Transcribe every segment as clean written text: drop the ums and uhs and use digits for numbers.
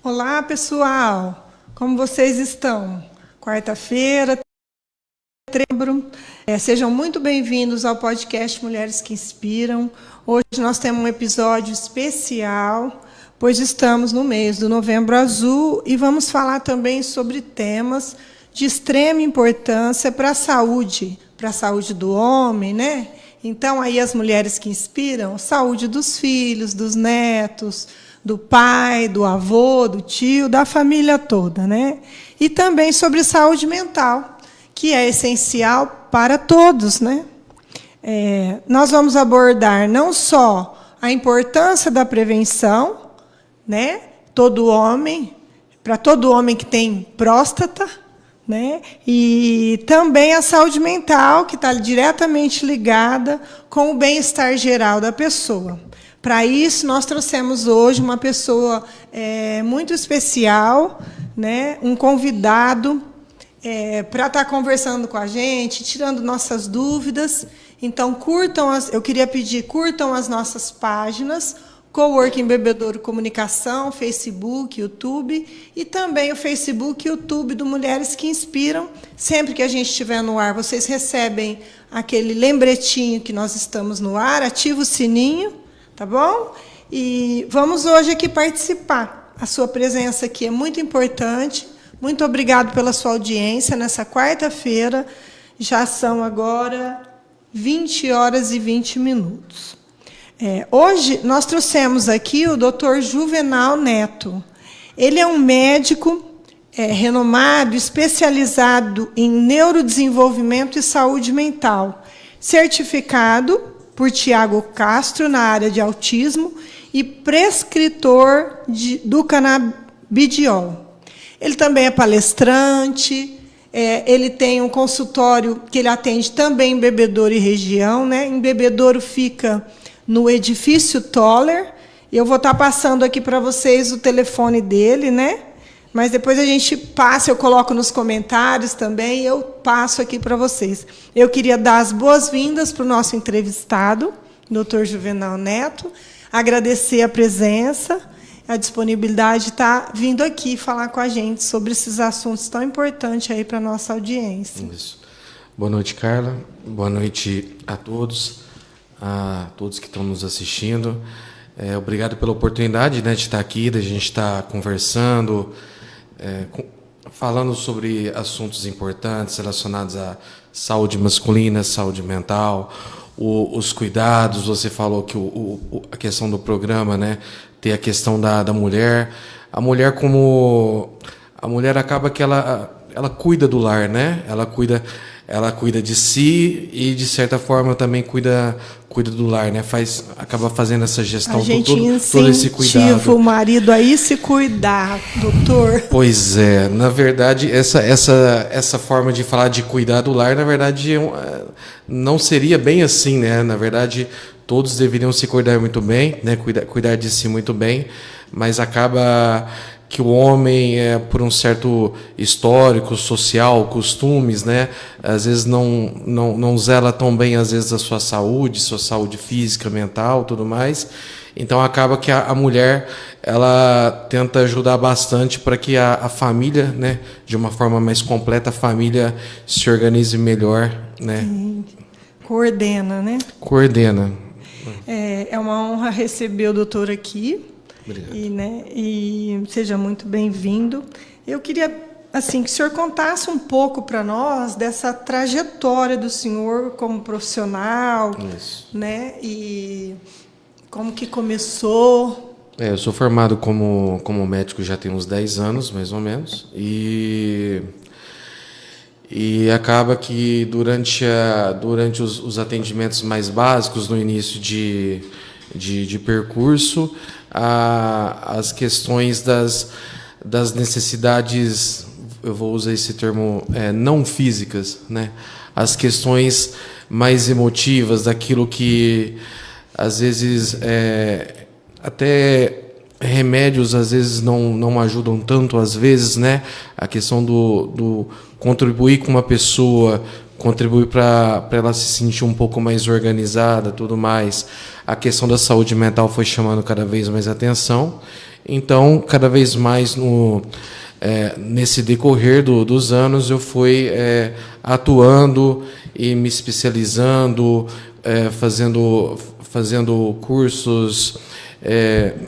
Olá, pessoal! Como vocês estão? Quarta-feira, setembro. Sejam muito bem-vindos ao podcast Mulheres que Inspiram. Hoje nós temos um episódio especial, pois estamos no mês do Novembro Azul e vamos falar também sobre temas de extrema importância para a saúde do homem, né? Então, aí as mulheres que inspiram, saúde dos filhos, dos netos, do pai, do avô, do tio, da família toda, né? E também sobre saúde mental, que é essencial para todos, né? Nós vamos abordar não só a importância da prevenção, né? Para todo homem que tem próstata, né? E também a saúde mental, que está diretamente ligada com o bem-estar geral da pessoa. Para isso, nós trouxemos hoje uma pessoa muito especial, né? Um convidado para estar conversando com a gente, tirando nossas dúvidas. Então, curtam as nossas páginas, Coworking Bebedouro Comunicação, Facebook, YouTube, e também o Facebook e YouTube do Mulheres que Inspiram. Sempre que a gente estiver no ar, vocês recebem aquele lembretinho que nós estamos no ar, ativa o sininho, tá bom? E vamos hoje aqui participar. A sua presença aqui é muito importante. Muito obrigado pela sua audiência nessa quarta-feira. Já são agora 20h20. Hoje nós trouxemos aqui o Dr. Juvenal Neto. Ele é um médico renomado, especializado em neurodesenvolvimento e saúde mental, certificado por Tiago Castro na área de autismo e prescritor do canabidiol. Ele também é palestrante, ele tem um consultório que ele atende também em Bebedouro e região, né? Em Bebedouro fica no edifício Toller. Eu vou estar passando aqui para vocês o telefone dele, né? Mas depois a gente passa, eu coloco nos comentários também, e eu passo aqui para vocês. Eu queria dar as boas-vindas para o nosso entrevistado, Dr. Juvenal Neto, agradecer a presença, a disponibilidade de estar vindo aqui falar com a gente sobre esses assuntos tão importantes aí para a nossa audiência. Isso. Boa noite, Carla. Boa noite a todos que estão nos assistindo. Obrigado pela oportunidade, né, de estar aqui, da gente estar conversando, falando sobre assuntos importantes relacionados à saúde masculina, saúde mental, os cuidados. Você falou que a questão do programa, né, tem a questão da mulher. A mulher acaba que ela cuida do lar, né? Ela cuida de si e, de certa forma, também cuida do lar, né? Acaba fazendo essa gestão, todo esse cuidado. Incentiva o marido a ir se cuidar, doutor. Pois é, na verdade, essa forma de falar de cuidar do lar, na verdade, não seria bem assim, né? Na verdade, todos deveriam se cuidar muito bem, né? Cuidar de si muito bem, mas acaba que o homem, por um certo histórico, social, costumes, né, às vezes não zela tão bem, às vezes, a sua saúde física, mental, tudo mais. Então, acaba que a mulher, ela tenta ajudar bastante para que a família, né, de uma forma mais completa, a família se organize melhor, né? Sim. Coordena, né? Coordena. É uma honra receber o doutor aqui. Obrigado. E seja muito bem-vindo. Eu queria que o senhor contasse um pouco para nós dessa trajetória do senhor como profissional. Isso. Né? E como que começou. Eu sou formado como médico já tem uns 10 anos, mais ou menos, e acaba que durante os atendimentos mais básicos, no início de percurso, as questões das necessidades, eu vou usar esse termo, não físicas, né? As questões mais emotivas, daquilo que, às vezes, até remédios, às vezes, não ajudam tanto, às vezes, né? A questão do contribuir com uma pessoa, contribuir para ela se sentir um pouco mais organizada, tudo mais. A questão da saúde mental foi chamando cada vez mais atenção. Então, cada vez mais nesse decorrer dos anos, eu fui atuando e me especializando, fazendo cursos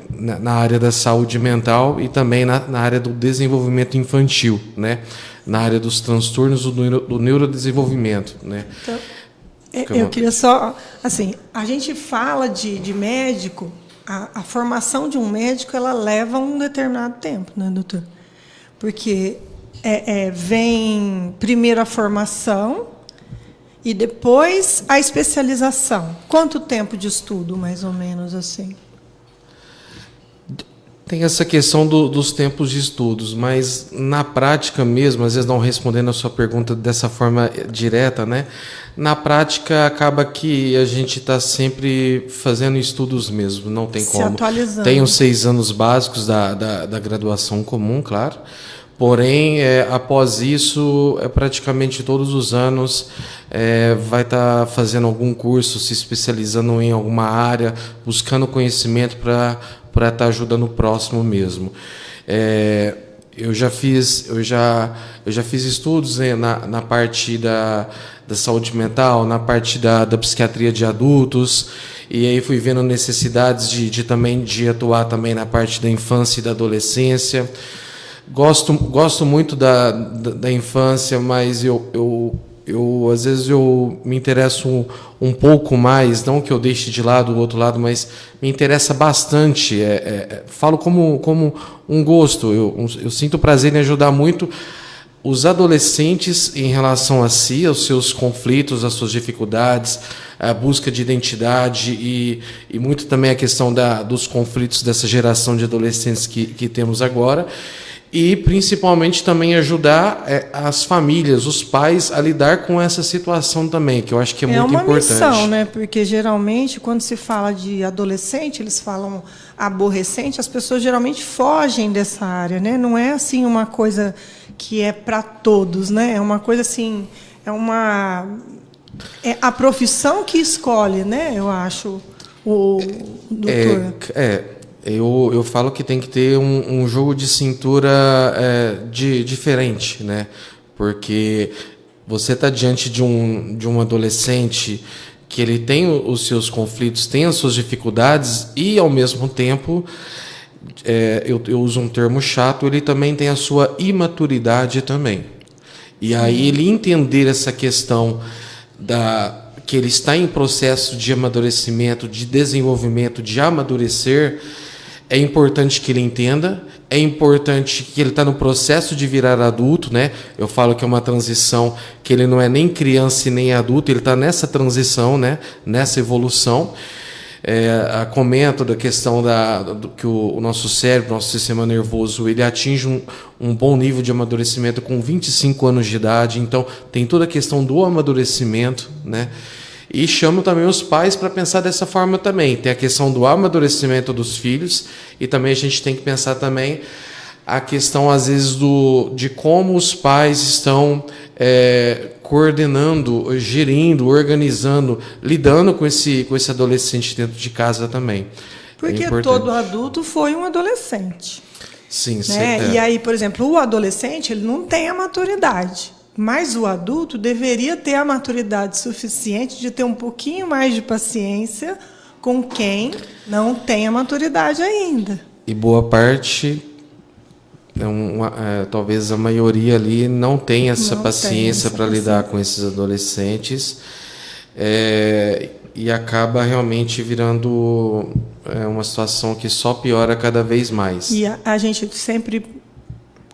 na área da saúde mental e também na área do desenvolvimento infantil, né? Na área dos transtornos do neurodesenvolvimento, né? Então, eu queria só, assim, a gente fala de médico, a formação de um médico, ela leva um determinado tempo, né, doutor? Porque vem primeiro a formação e depois a especialização. Quanto tempo de estudo, mais ou menos, assim? Tem essa questão dos tempos de estudos, mas na prática mesmo, às vezes não respondendo a sua pergunta dessa forma direta, né? Na prática acaba que a gente está sempre fazendo estudos mesmo, não tem como. Se atualizando. Tem os 6 anos básicos da graduação comum, claro. Porém, após isso, praticamente todos os anos vai estar fazendo algum curso, se especializando em alguma área, buscando conhecimento para estar ajudando o próximo mesmo. Eu já fiz estudos, né, na parte da saúde mental, na parte da psiquiatria de adultos, e aí fui vendo necessidades de atuar também na parte da infância e da adolescência. Gosto muito da infância, mas eu às vezes eu me interesso um pouco mais, não que eu deixe de lado o outro lado, mas me interessa bastante. Falo como um gosto. Eu sinto prazer em ajudar muito os adolescentes em relação a si, aos seus conflitos, às suas dificuldades, a busca de identidade e muito também a questão dos conflitos dessa geração de adolescentes que temos agora. E, principalmente, também ajudar as famílias, os pais, a lidar com essa situação também, que eu acho que é muito importante. É uma missão, né? Porque, geralmente, quando se fala de adolescente, eles falam aborrecente, as pessoas geralmente fogem dessa área, né? Não é, assim, uma coisa que é para todos, né? É uma coisa, assim, é a profissão que escolhe, né? Eu acho, o doutor. Eu falo que tem que ter um jogo de cintura diferente, né? Porque você está diante de um adolescente que ele tem os seus conflitos, tem as suas dificuldades e, ao mesmo tempo, eu uso um termo chato, ele também tem a sua imaturidade também. E aí ele entender essa questão que ele está em processo de amadurecimento, de desenvolvimento, de amadurecer. É importante que ele entenda, é importante que ele está no processo de virar adulto, né? Eu falo que é uma transição, que ele não é nem criança e nem adulto, ele está nessa transição, né? Nessa evolução. Comento da questão que o nosso cérebro, nosso sistema nervoso, ele atinge um bom nível de amadurecimento com 25 anos de idade, então tem toda a questão do amadurecimento, né? E chamo também os pais para pensar dessa forma também. Tem a questão do amadurecimento dos filhos e também a gente tem que pensar também a questão, às vezes, de como os pais estão coordenando, gerindo, organizando, lidando com esse adolescente dentro de casa também. Porque todo adulto foi um adolescente. Sim, né? E aí, por exemplo, o adolescente ele não tem a maturidade. Mas o adulto deveria ter a maturidade suficiente de ter um pouquinho mais de paciência com quem não tem a maturidade ainda. E boa parte, talvez a maioria ali, não tem essa paciência para lidar com esses adolescentes e acaba realmente virando uma situação que só piora cada vez mais. E a gente sempre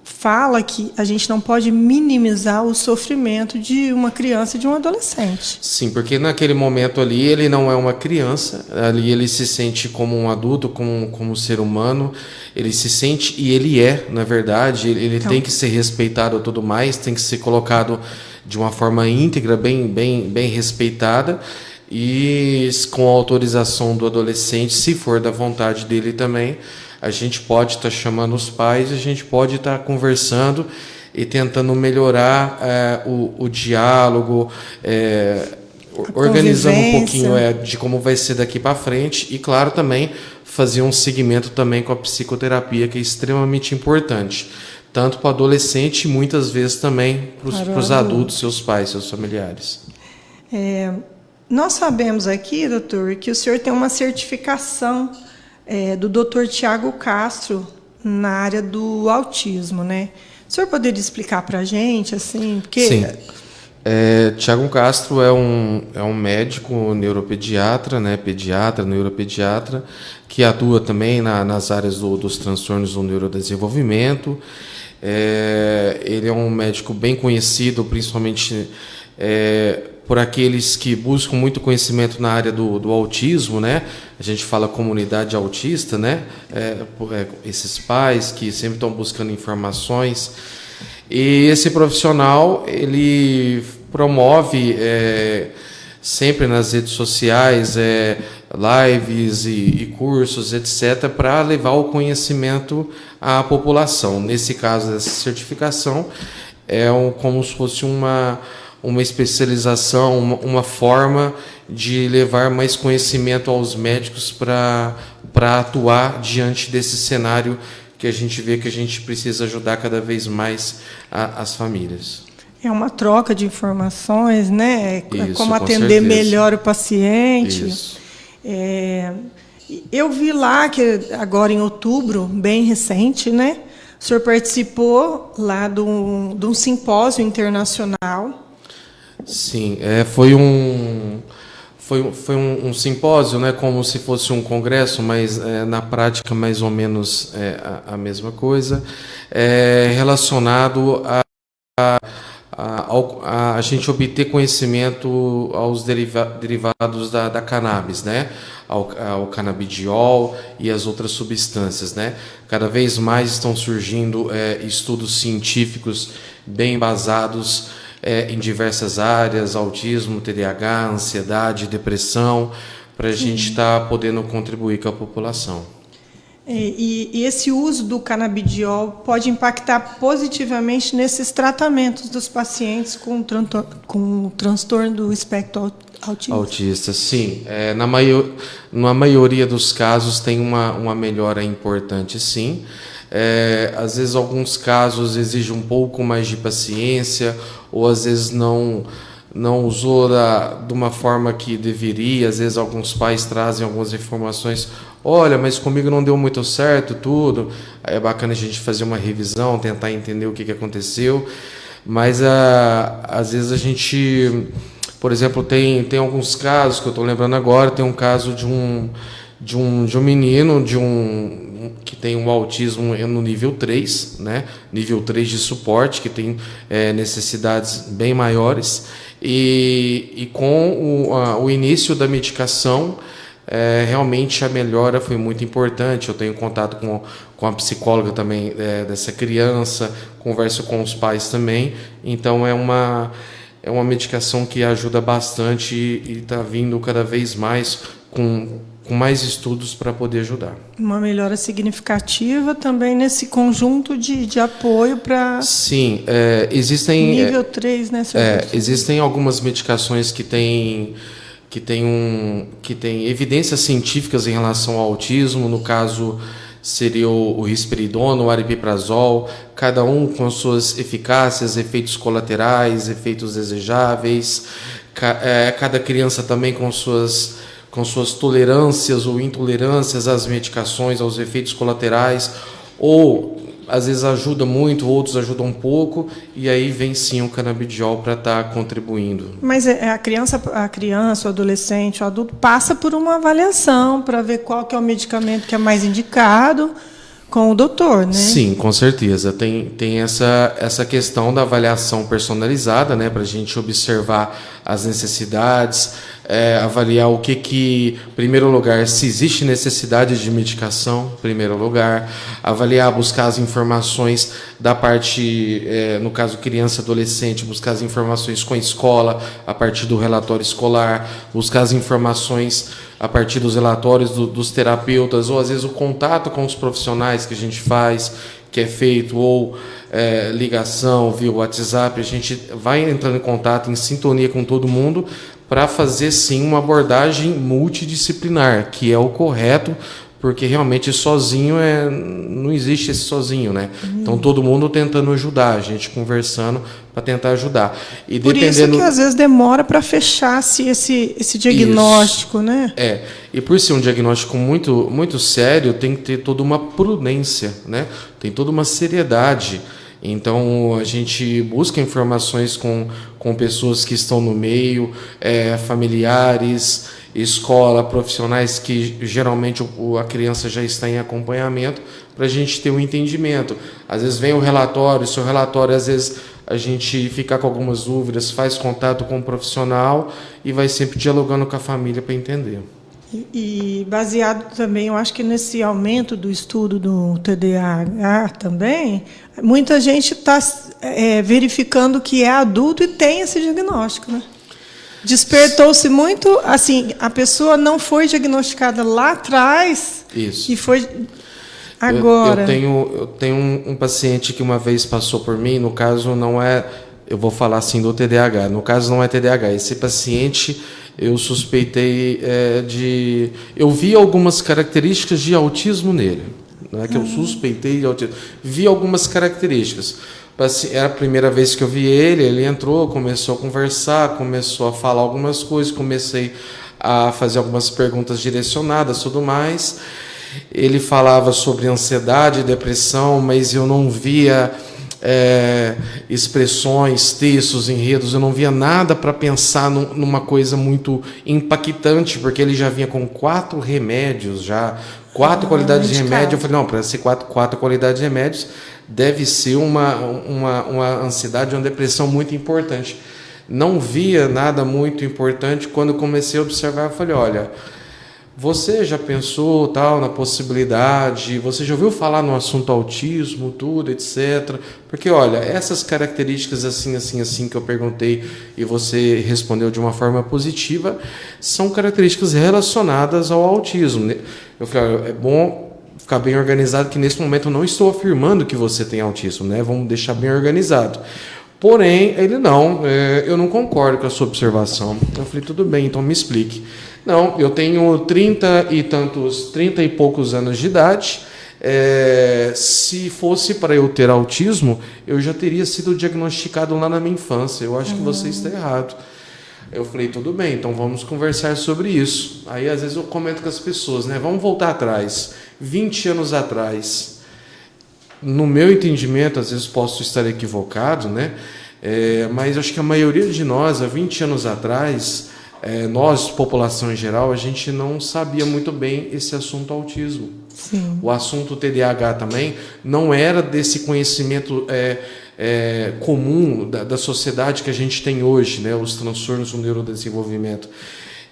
fala que a gente não pode minimizar o sofrimento de uma criança e de um adolescente. Sim, porque naquele momento ali ele não é uma criança, ali ele se sente como um adulto, como um ser humano, ele se sente, e ele na verdade, ele então, tem que ser respeitado e tudo mais, tem que ser colocado de uma forma íntegra, bem respeitada, e com a autorização do adolescente, se for da vontade dele também, a gente pode estar chamando os pais, a gente pode estar conversando e tentando melhorar o diálogo, organizando um pouquinho de como vai ser daqui para frente e, claro, também fazer um segmento também com a psicoterapia, que é extremamente importante, tanto para o adolescente e muitas vezes também para os adultos, seus pais, seus familiares. Nós sabemos aqui, doutor, que o senhor tem uma certificação do Dr. Tiago Castro na área do autismo, né? O senhor poderia explicar para a gente, assim, porque... Sim. Tiago Castro é um médico neuropediatra, né, pediatra, neuropediatra, que atua também nas áreas dos transtornos do neurodesenvolvimento. Ele é um médico bem conhecido, principalmente por aqueles que buscam muito conhecimento na área do autismo, né? A gente fala comunidade autista, né? Esses pais que sempre estão buscando informações. E esse profissional, ele promove sempre nas redes sociais lives e cursos, etc., para levar o conhecimento à população. Nesse caso, essa certificação como se fosse uma especialização, uma forma de levar mais conhecimento aos médicos para atuar diante desse cenário que a gente vê que a gente precisa ajudar cada vez mais as famílias. É uma troca de informações, né? Isso, como atender certeza. melhor o paciente. Isso. Eu vi lá que agora em outubro, bem recente, né? O senhor participou lá de um simpósio internacional. Sim, foi um simpósio, né, como se fosse um congresso, mas na prática mais ou menos a mesma coisa, relacionado a gente obter conhecimento aos derivados da cannabis, né, ao canabidiol e as outras substâncias, né. Cada vez mais estão surgindo estudos científicos bem embasados em diversas áreas, autismo, TDAH, ansiedade, depressão, para a gente estar podendo contribuir com a população. E esse uso do canabidiol pode impactar positivamente nesses tratamentos dos pacientes com transtorno do espectro autista? Autista, sim. Na maioria dos casos tem uma melhora importante, sim. Às vezes, alguns casos exigem um pouco mais de paciência, ou às vezes não usou de uma forma que deveria. Às vezes, alguns pais trazem algumas informações. Olha, mas comigo não deu muito certo, tudo. Aí é bacana a gente fazer uma revisão, tentar entender o que aconteceu. Mas, às vezes, a gente... Por exemplo, tem alguns casos que eu estou lembrando agora. Tem um caso de um menino que tem um autismo no nível 3, né? Nível 3 de suporte, que tem necessidades bem maiores. E com o início da medicação, realmente a melhora foi muito importante. Eu tenho contato com a psicóloga também dessa criança, converso com os pais também. Então é uma medicação que ajuda bastante e está vindo cada vez mais com mais estudos para poder ajudar. Uma melhora significativa também nesse conjunto de apoio para... Sim, existem... Nível 3, né, senhor? Existem algumas medicações que têm evidências científicas em relação ao autismo. No caso, seria o risperidona, o aripiprazol, cada um com suas eficácias, efeitos colaterais, efeitos desejáveis. Cada criança também com suas tolerâncias ou intolerâncias às medicações, aos efeitos colaterais, ou às vezes ajuda muito, outros ajudam um pouco, e aí vem sim o canabidiol para estar contribuindo. Mas a criança, o adolescente, o adulto passa por uma avaliação para ver qual que é o medicamento que é mais indicado com o doutor, né? Sim, com certeza. Tem essa questão da avaliação personalizada, né, para a gente observar as necessidades, avaliar o que, em primeiro lugar, se existe necessidade de medicação, em primeiro lugar, avaliar, buscar as informações da parte, no caso criança, adolescente, buscar as informações com a escola, a partir do relatório escolar, buscar as informações a partir dos relatórios dos terapeutas, ou às vezes o contato com os profissionais que a gente faz, que é feito, ou ligação via WhatsApp. A gente vai entrando em contato, em sintonia com todo mundo, para fazer sim uma abordagem multidisciplinar, que é o correto, porque realmente sozinho não existe esse sozinho, né? Então todo mundo tentando ajudar, a gente conversando para tentar ajudar. E por isso que às vezes demora para fechar-se esse diagnóstico, isso, né? E por ser um diagnóstico muito, muito sério, tem que ter toda uma prudência, né? Tem toda uma seriedade. Então, a gente busca informações com pessoas que estão no meio, familiares, escola, profissionais que geralmente a criança já está em acompanhamento, para a gente ter um entendimento. Às vezes vem o relatório, seu relatório, às vezes a gente fica com algumas dúvidas, faz contato com o profissional e vai sempre dialogando com a família para entender. E baseado também, eu acho que nesse aumento do estudo do TDAH também, muita gente está verificando que é adulto e tem esse diagnóstico, né? Despertou-se muito, assim, a pessoa não foi diagnosticada lá atrás. Isso. E foi agora. Eu tenho um paciente que uma vez passou por mim, no caso não é, eu vou falar assim do TDAH, no caso não é TDAH, esse paciente eu suspeitei eu vi algumas características de autismo nele, não é que eu suspeitei de autismo, vi algumas características. Era a primeira vez que eu vi ele entrou, começou a conversar, começou a falar algumas coisas, comecei a fazer algumas perguntas direcionadas, tudo mais. Ele falava sobre ansiedade, depressão, mas eu não via expressões, textos, enredos, eu não via nada para pensar numa coisa muito impactante, porque ele já vinha com 4 remédios, já 4 qualidades de remédio. Eu falei, não, para ser 4 qualidades de remédios, deve ser uma ansiedade, uma depressão muito importante. Não via nada muito importante. Quando comecei a observar, eu falei, olha, você já pensou tal na possibilidade, você já ouviu falar no assunto autismo, tudo, etc. Porque, olha, essas características assim que eu perguntei e você respondeu de uma forma positiva, são características relacionadas ao autismo. Eu falei, olha, é bom ficar bem organizado, que nesse momento eu não estou afirmando que você tem autismo, né? Vamos deixar bem organizado. Porém, ele não, eu não concordo com a sua observação. Eu falei, tudo bem, então me explique. Não, eu tenho 30 e poucos anos de idade. Se fosse para eu ter autismo, eu já teria sido diagnosticado lá na minha infância. Eu acho que você está errado. Eu falei, tudo bem, então vamos conversar sobre isso. Aí, às vezes, eu comento com as pessoas, né? Vamos voltar atrás. 20 anos atrás. No meu entendimento, às vezes posso estar equivocado, né? Mas acho que a maioria de nós, há 20 anos atrás, nós, população em geral, a gente não sabia muito bem esse assunto autismo. Sim. O assunto TDAH também não era desse conhecimento comum da sociedade que a gente tem hoje, né? Os transtornos do neurodesenvolvimento.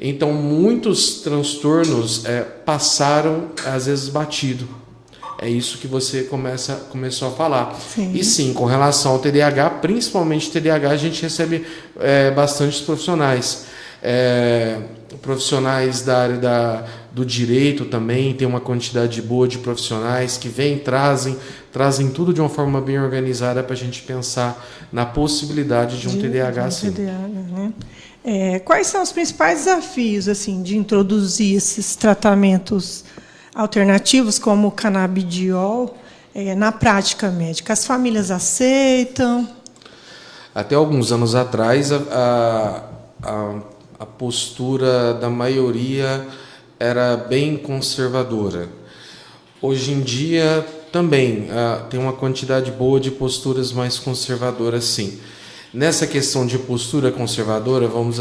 Então, muitos transtornos passaram, às vezes, batido. É isso que você começou a falar. Sim. E sim, com relação ao TDAH, principalmente TDAH, a gente recebe bastantes profissionais. Profissionais da área do direito também, tem uma quantidade boa de profissionais que vêm, trazem tudo de uma forma bem organizada para a gente pensar na possibilidade de um TDAH, sim. TDAH, né? Quais são os principais desafios assim, de introduzir esses tratamentos alternativos, como o canabidiol, na prática médica? As famílias aceitam? Até alguns anos atrás, a postura da maioria era bem conservadora. Hoje em dia também tem uma quantidade boa de posturas mais conservadoras, sim. Nessa questão de postura conservadora, vamos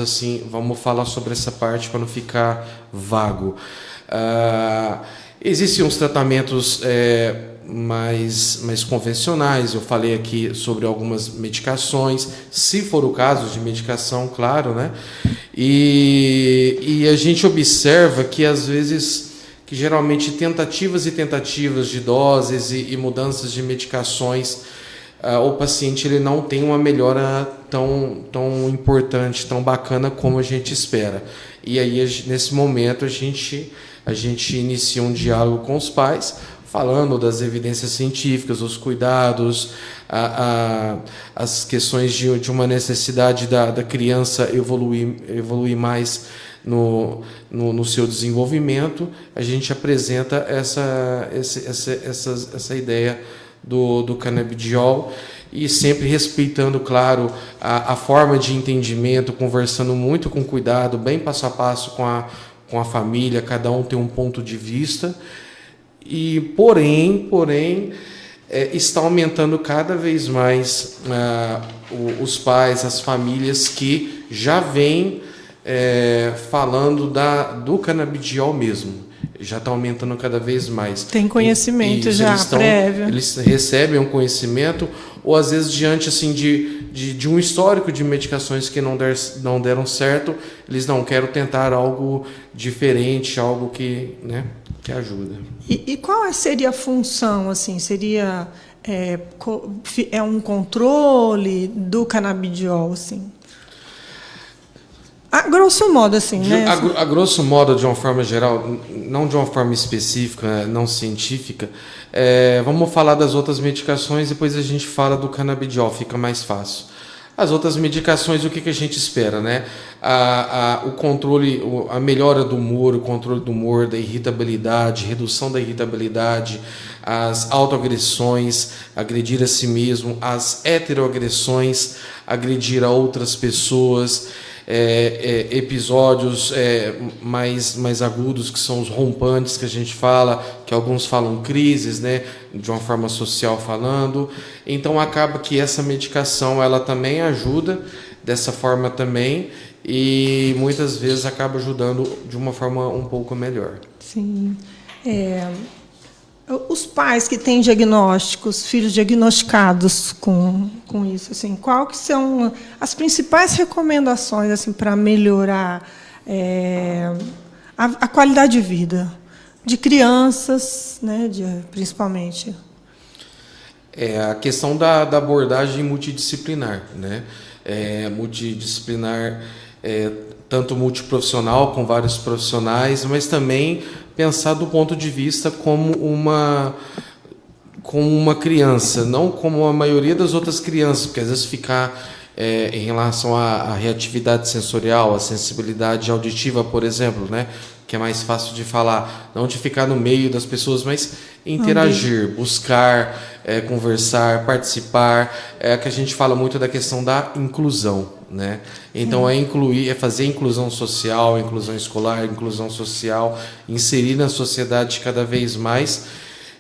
falar sobre essa parte para não ficar vago. Existem uns tratamentos mais convencionais. Eu falei aqui sobre algumas medicações, se for o caso de medicação, claro, né? E a gente observa que às vezes, que geralmente tentativas e tentativas de doses e mudanças de medicações, o paciente ele não tem uma melhora tão importante, tão bacana como a gente espera. E aí, nesse momento, a gente inicia um diálogo com os pais, falando das evidências científicas, os cuidados, as questões de uma necessidade da criança evoluir mais no seu desenvolvimento. A gente apresenta essa ideia do canabidiol, e sempre respeitando, claro, a forma de entendimento, conversando muito com cuidado, bem passo a passo com a família, cada um tem um ponto de vista. E porém está aumentando cada vez mais os pais, as famílias que já vêm falando do canabidiol mesmo. Já está aumentando cada vez mais. Tem conhecimento prévio. Eles recebem um conhecimento, ou às vezes diante assim, de um histórico de medicações que não deram certo, eles não querem tentar algo diferente, algo que ajuda. E qual seria a função? Assim, seria um controle do canabidiol, assim? A grosso modo, assim, né? A grosso modo, de uma forma geral, não de uma forma específica, não científica, vamos falar das outras medicações, depois a gente fala do canabidiol, fica mais fácil. As outras medicações, o que a gente espera, né? O controle, a melhora do humor, o controle do humor, da irritabilidade, redução da irritabilidade, as autoagressões, agredir a si mesmo, as heteroagressões, agredir a outras pessoas, episódios mais agudos, que são os rompantes que a gente fala, que alguns falam crises, né, de uma forma social falando. Então acaba que essa medicação ela também ajuda dessa forma também, e muitas vezes acaba ajudando de uma forma um pouco melhor. Sim. Os pais que têm diagnósticos, filhos diagnosticados com isso, assim, qual que são as principais recomendações, assim, para melhorar a qualidade de vida de crianças, né, principalmente? A questão da abordagem multidisciplinar, né? Multidisciplinar, tanto multiprofissional, com vários profissionais, mas também pensar do ponto de vista como uma criança, não como a maioria das outras crianças, porque às vezes ficar em relação à reatividade sensorial, à sensibilidade auditiva, por exemplo, né, que é mais fácil de falar, não de ficar no meio das pessoas, mas interagir, buscar, conversar, participar, que a gente fala muito da questão da inclusão, né? Então é fazer inclusão social, inclusão escolar, inclusão social, inserir na sociedade cada vez mais,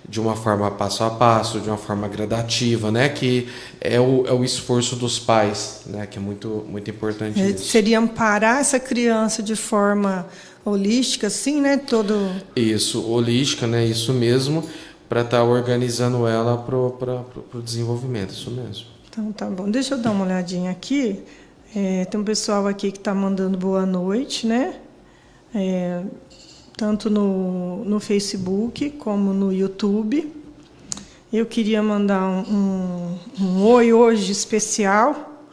de uma forma passo a passo, de uma forma gradativa, né? Que é o esforço dos pais, né? Que é muito, muito importante isso. Seria amparar essa criança de forma holística, assim, né? Isso, holística, né? Isso mesmo, para estar organizando ela para o desenvolvimento, isso mesmo. Então, tá bom. Deixa eu dar uma olhadinha aqui. Tem um pessoal aqui que está mandando boa noite, né? Tanto no Facebook como no YouTube. Eu queria mandar um oi hoje especial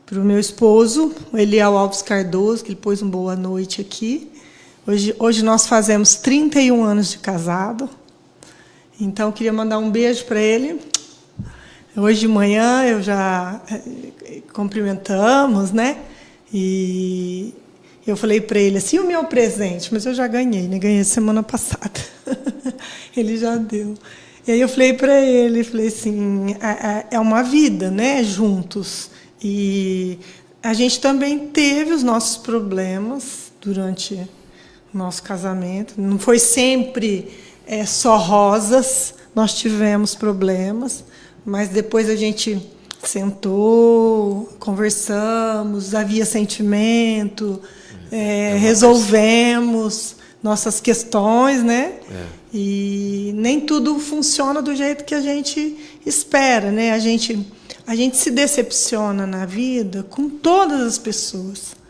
para o meu esposo, o Eliel Alves Cardoso, que ele pôs um boa noite aqui. Hoje nós fazemos 31 anos de casado. Então, eu queria mandar um beijo para ele. Hoje de manhã eu já cumprimentamos, né? E eu falei para ele assim, o meu presente, mas eu já ganhei, né? Ganhei semana passada. Ele já deu. E aí eu falei para ele, falei assim, é uma vida, né? Juntos. E a gente também teve os nossos problemas durante o nosso casamento. Não foi sempre só rosas, nós tivemos problemas, mas depois a gente sentou, conversamos, havia sentimento, resolvemos nossas questões, né? E nem tudo funciona do jeito que a gente espera, né? A gente se decepciona na vida com todas as pessoas.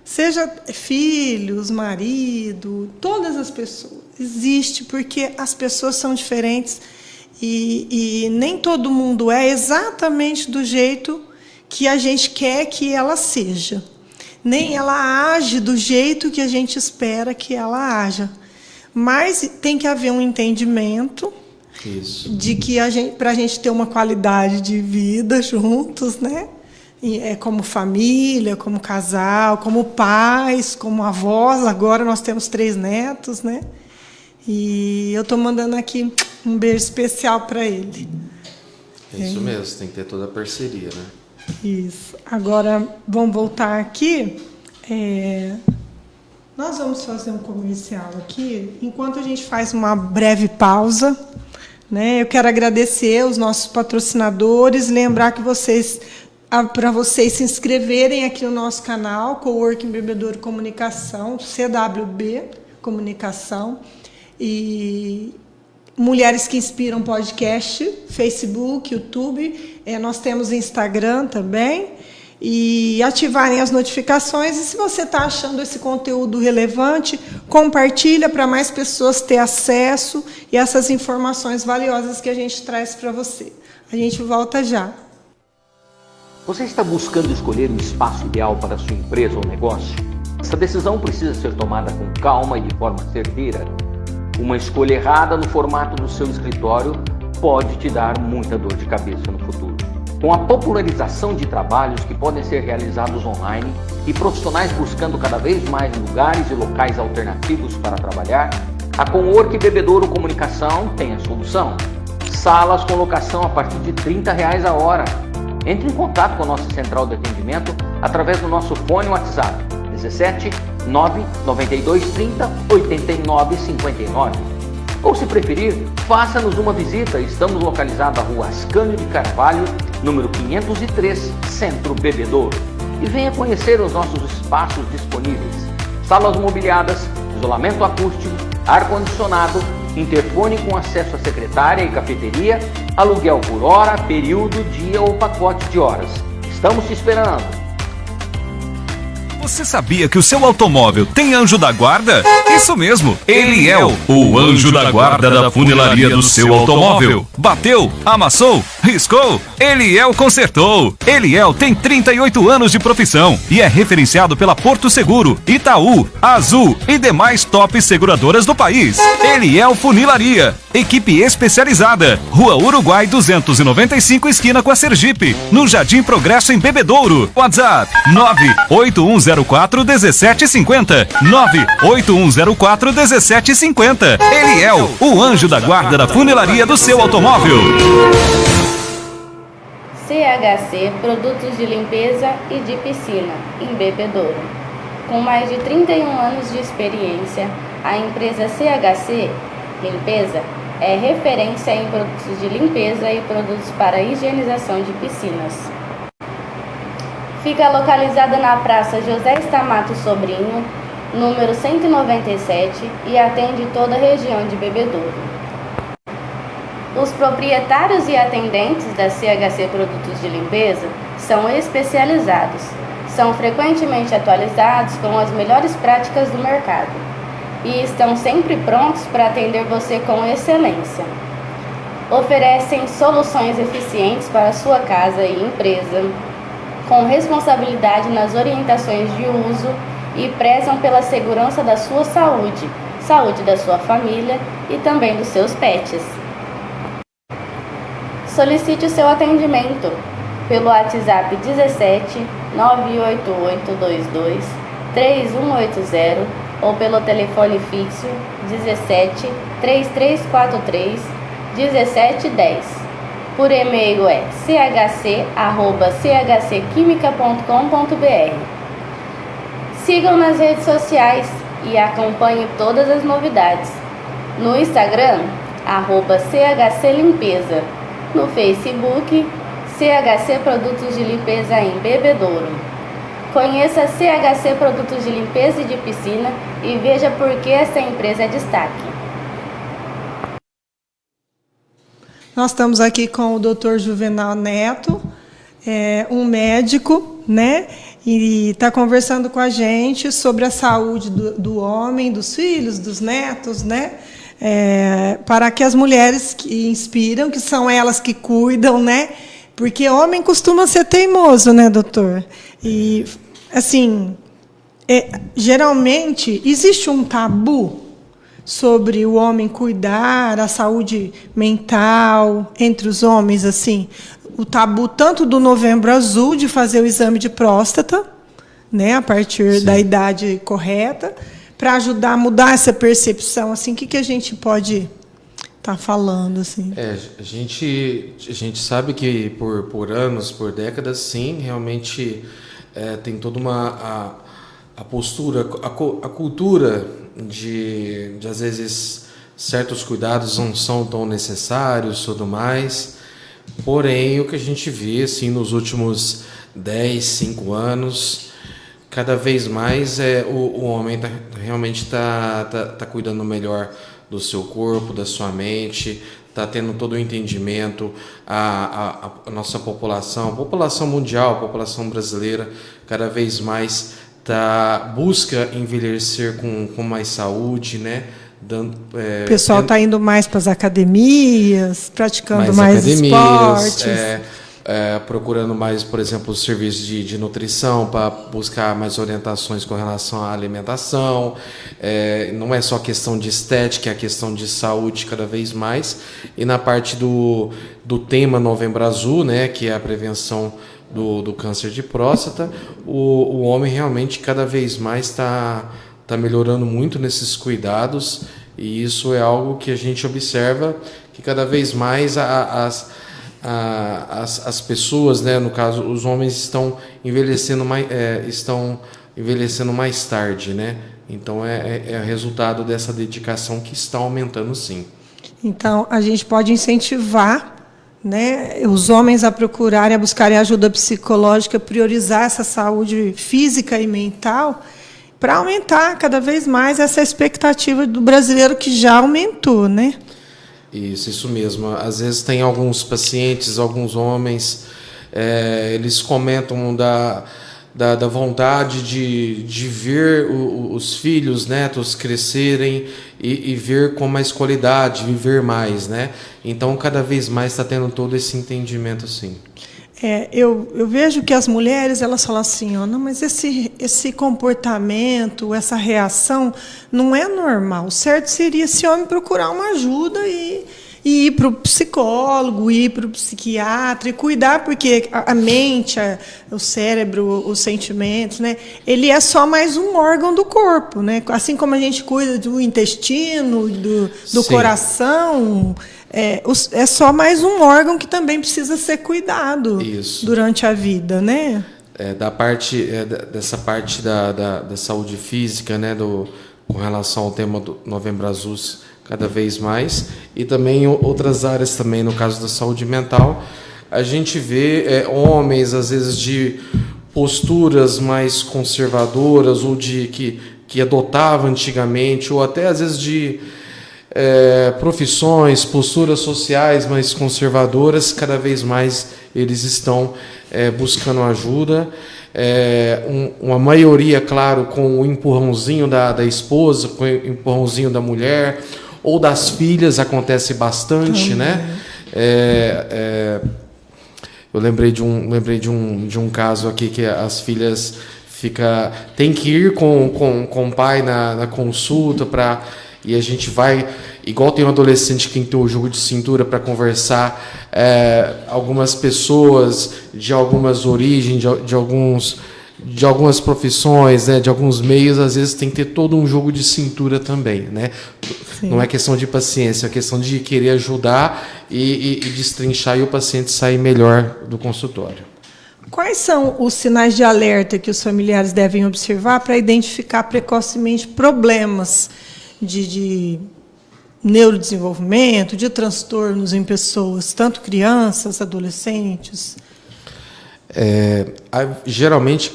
Seja filhos, marido, todas as pessoas. Existe, porque as pessoas são diferentes e nem todo mundo é exatamente do jeito que a gente quer que ela seja. Nem ela age do jeito que a gente espera que ela haja. Mas tem que haver um entendimento, Isso. De que para a gente ter uma qualidade de vida juntos, né? Como família, como casal, como pais, como avós. Agora nós temos 3 netos, né? E eu estou mandando aqui um beijo especial para ele. É isso mesmo, tem que ter toda a parceria, né? Isso. Agora, vamos voltar aqui. Nós vamos fazer um comercial aqui, enquanto a gente faz uma breve pausa, né? Eu quero agradecer os nossos patrocinadores, lembrar que para vocês se inscreverem aqui no nosso canal, Coworking Bebedouro Comunicação, CWB Comunicação, e Mulheres que Inspiram Podcast, Facebook, YouTube, nós temos Instagram também, e ativarem as notificações. E se você está achando esse conteúdo relevante, compartilha para mais pessoas ter acesso e essas informações valiosas que a gente traz para você. A gente volta já. Você está buscando escolher o espaço ideal para a sua empresa ou negócio? Essa decisão precisa ser tomada com calma e de forma certeira. Uma escolha errada no formato do seu escritório pode te dar muita dor de cabeça no futuro. Com a popularização de trabalhos que podem ser realizados online e profissionais buscando cada vez mais lugares e locais alternativos para trabalhar, a Coworking Bebedouro Comunicação tem a solução. Salas com locação a partir de R$ 30 a hora. Entre em contato com a nossa central de atendimento através do nosso fone WhatsApp 17 992 30 89 59. Ou, se preferir, faça-nos uma visita. Estamos localizados na Rua Ascânio de Carvalho, número 503, Centro Bebedouro. E venha conhecer os nossos espaços disponíveis. Salas mobiliadas, isolamento acústico, ar-condicionado, interfone com acesso à secretária e cafeteria, aluguel por hora, período, dia ou pacote de horas. Estamos te esperando. Você sabia que o seu automóvel tem anjo da guarda? Isso mesmo, Eliel, o anjo da guarda da funilaria do seu automóvel. Bateu, amassou, riscou, Eliel consertou. Eliel tem 38 anos de profissão e é referenciado pela Porto Seguro, Itaú, Azul e demais top seguradoras do país. Eliel Funilaria, equipe especializada, Rua Uruguai 295, esquina com a Sergipe, no Jardim Progresso em Bebedouro. WhatsApp 981041750, 981041750. Eliel, o anjo da guarda da funilaria do seu automóvel. CHC Produtos de Limpeza e de Piscina, em Bebedouro. Com mais de 31 anos de experiência, a empresa CHC Limpeza é referência em produtos de limpeza e produtos para higienização de piscinas. Fica localizada na Praça José Stamato Sobrinho, número 197, e atende toda a região de Bebedouro. Os proprietários e atendentes da CHC Produtos de Limpeza são especializados, são frequentemente atualizados com as melhores práticas do mercado e estão sempre prontos para atender você com excelência. Oferecem soluções eficientes para a sua casa e empresa, com responsabilidade nas orientações de uso e prezam pela segurança da sua saúde, saúde da sua família e também dos seus pets. Solicite o seu atendimento pelo WhatsApp 17 98822 3180 ou pelo telefone fixo 17 3343 1710. Por e-mail é chc@chcquimica.com.br. Sigam nas redes sociais e acompanhem todas as novidades. No Instagram, @chclimpeza. No Facebook, CHC Produtos de Limpeza em Bebedouro. Conheça CHC Produtos de Limpeza e de Piscina e veja por que essa empresa é destaque. Nós estamos aqui com o Dr. Juvenal Neto, um médico, né? E está conversando com a gente sobre a saúde do homem, dos filhos, dos netos, né? Para que as mulheres que inspiram, que são elas que cuidam, né? Porque homem costuma ser teimoso, né, doutor? E, assim, geralmente, existe um tabu sobre o homem cuidar da saúde mental entre os homens, assim, o tabu tanto do Novembro Azul de fazer o exame de próstata, né, a partir da idade correta, para ajudar a mudar essa percepção, assim, o que a gente pode estar falando, assim? A gente sabe que por anos, por décadas, sim, realmente tem toda a postura, a cultura de às vezes certos cuidados não são tão necessários, tudo mais. Porém, o que a gente vê assim nos últimos 10, 5 anos, cada vez mais o homem realmente está cuidando melhor do seu corpo, da sua mente, está tendo todo o entendimento. A nossa população mundial, a população brasileira, cada vez mais busca envelhecer com mais saúde, né? O pessoal está indo mais para as academias, praticando mais esportes. Procurando mais, por exemplo, os serviços de nutrição para buscar mais orientações com relação à alimentação. Não é só questão de estética, é questão de saúde cada vez mais. E na parte do tema Novembro Azul, né, que é a prevenção do câncer de próstata, o homem realmente cada vez mais está melhorando muito nesses cuidados, e isso é algo que a gente observa que cada vez mais as pessoas, né, no caso os homens, estão envelhecendo mais tarde, né? Então é resultado dessa dedicação que está aumentando, sim. Então a gente pode incentivar, né, os homens a procurarem, a buscarem ajuda psicológica, priorizar essa saúde física e mental, para aumentar cada vez mais essa expectativa do brasileiro, que já aumentou, né? Isso mesmo. Às vezes tem alguns pacientes, alguns homens, eles comentam da vontade de ver os filhos, netos crescerem e ver com mais qualidade, viver mais, né? Então, cada vez mais está tendo todo esse entendimento, sim. Eu vejo que as mulheres, elas falam assim, não, mas esse comportamento, essa reação não é normal. O certo seria esse homem procurar uma ajuda e ir para o psicólogo, ir para o psiquiatra e cuidar, porque a mente, o cérebro, os sentimentos, né, ele é só mais um órgão do corpo, né? Assim como a gente cuida do intestino, do coração, é só mais um órgão que também precisa ser cuidado durante a vida, né? Dessa parte da saúde física, né, com relação ao tema do Novembro Azul, cada vez mais, e também outras áreas também, no caso da saúde mental, a gente vê homens, às vezes, de posturas mais conservadoras, ou que adotava antigamente, ou até, às vezes, de profissões, posturas sociais mais conservadoras. Cada vez mais eles estão buscando ajuda. Uma maioria, claro, com o empurrãozinho da esposa, com o empurrãozinho da mulher, ou das filhas, acontece bastante, né? Eu lembrei de um caso aqui que as filhas tem que ir com o pai na consulta e a gente vai, igual tem um adolescente que tem que ter o jogo de cintura para conversar, algumas pessoas de algumas origens, de algumas profissões, né, de alguns meios, às vezes tem que ter todo um jogo de cintura também, né? Sim. Não é questão de paciência, é questão de querer ajudar e destrinchar, e o paciente sair melhor do consultório. Quais são os sinais de alerta que os familiares devem observar para identificar precocemente problemas de neurodesenvolvimento, de transtornos em pessoas, tanto crianças, adolescentes? Geralmente,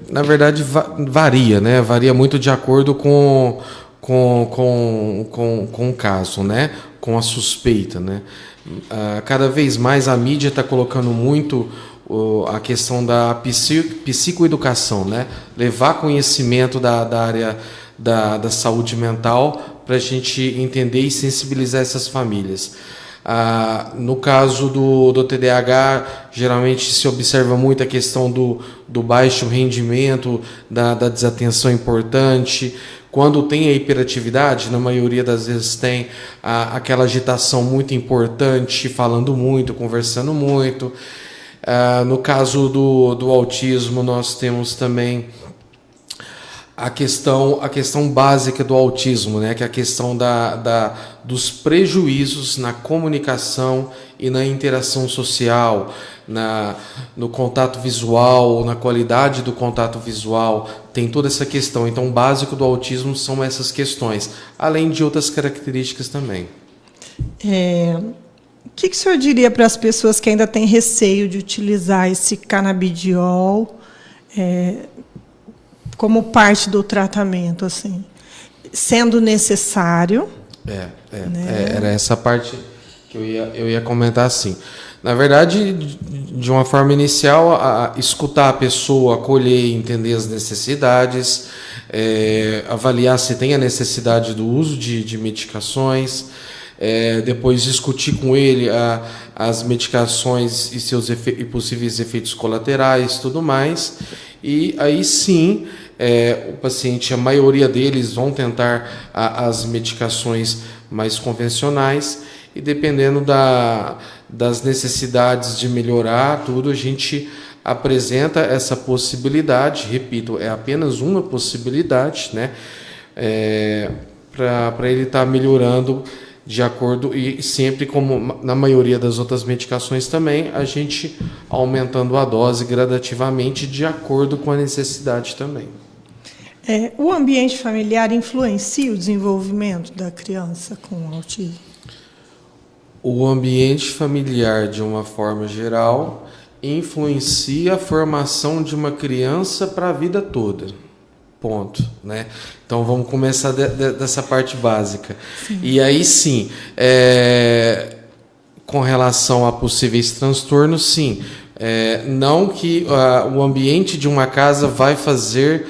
na verdade, varia, né? Varia muito de acordo com o caso, né? Com a suspeita, né? Cada vez mais a mídia está colocando muito a questão da psicoeducação, né? Levar conhecimento da área da saúde mental para a gente entender e sensibilizar essas famílias. No caso do TDAH, geralmente se observa muito a questão do baixo rendimento, da desatenção importante. Quando tem a hiperatividade, na maioria das vezes tem aquela agitação muito importante, falando muito, conversando muito. No caso do autismo, nós temos também a questão básica do autismo, né, que é a questão dos prejuízos na comunicação e na interação social, no contato visual, na qualidade do contato visual, tem toda essa questão. Então, o básico do autismo são essas questões, além de outras características também. O que o senhor diria para as pessoas que ainda têm receio de utilizar esse canabidiol como parte do tratamento, assim, sendo necessário? Né? Era essa parte que eu ia comentar assim. Na verdade, de uma forma inicial, escutar a pessoa, acolher, entender as necessidades, avaliar se tem a necessidade do uso de medicações, depois discutir com ele as medicações e seus e possíveis efeitos colaterais, tudo mais. E aí sim, o paciente, a maioria deles vão tentar as medicações mais convencionais, e dependendo das necessidades de melhorar tudo, a gente apresenta essa possibilidade. Repito, é apenas uma possibilidade, né, para ele estar melhorando de acordo, e sempre, como na maioria das outras medicações também, a gente aumentando a dose gradativamente de acordo com a necessidade também. O ambiente familiar influencia o desenvolvimento da criança com autismo? O ambiente familiar, de uma forma geral, influencia a formação de uma criança para a vida toda. Ponto, né? Então vamos começar dessa parte básica. Sim. E aí sim, com relação a possíveis transtornos, sim. Não que o ambiente de uma casa vai fazer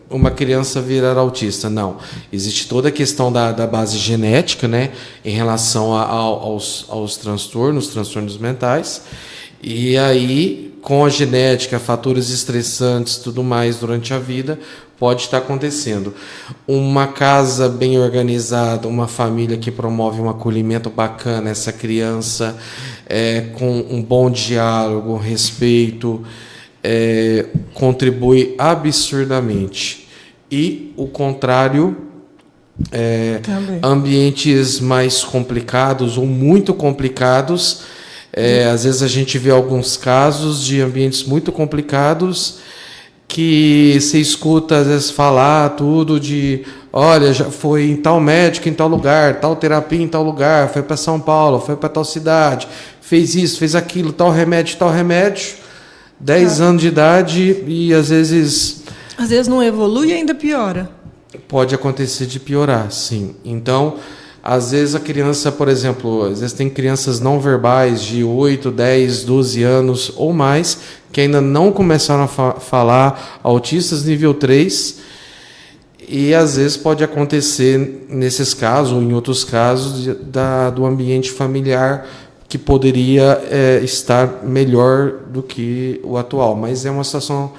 uma criança virar autista, não. Existe toda a questão da base genética, né, em relação aos transtornos mentais, e aí, com a genética, fatores estressantes, tudo mais durante a vida, pode estar acontecendo. Uma casa bem organizada, uma família que promove um acolhimento bacana, essa criança com um bom diálogo, respeito, contribui absurdamente. E o contrário, ambientes mais complicados ou muito complicados, às vezes a gente vê alguns casos de ambientes muito complicados que se escuta às vezes falar tudo de, olha, já foi em tal médico em tal lugar, tal terapia em tal lugar, foi para São Paulo, foi para tal cidade, fez isso, fez aquilo, tal remédio, 10 anos de idade, e às vezes não evolui e ainda piora. Pode acontecer de piorar, sim. Então, às vezes a criança, por exemplo, às vezes tem crianças não verbais de 8, 10, 12 anos ou mais, que ainda não começaram a falar, autistas nível 3, e às vezes pode acontecer nesses casos, ou em outros casos, do ambiente familiar que poderia estar melhor do que o atual. Mas é uma situação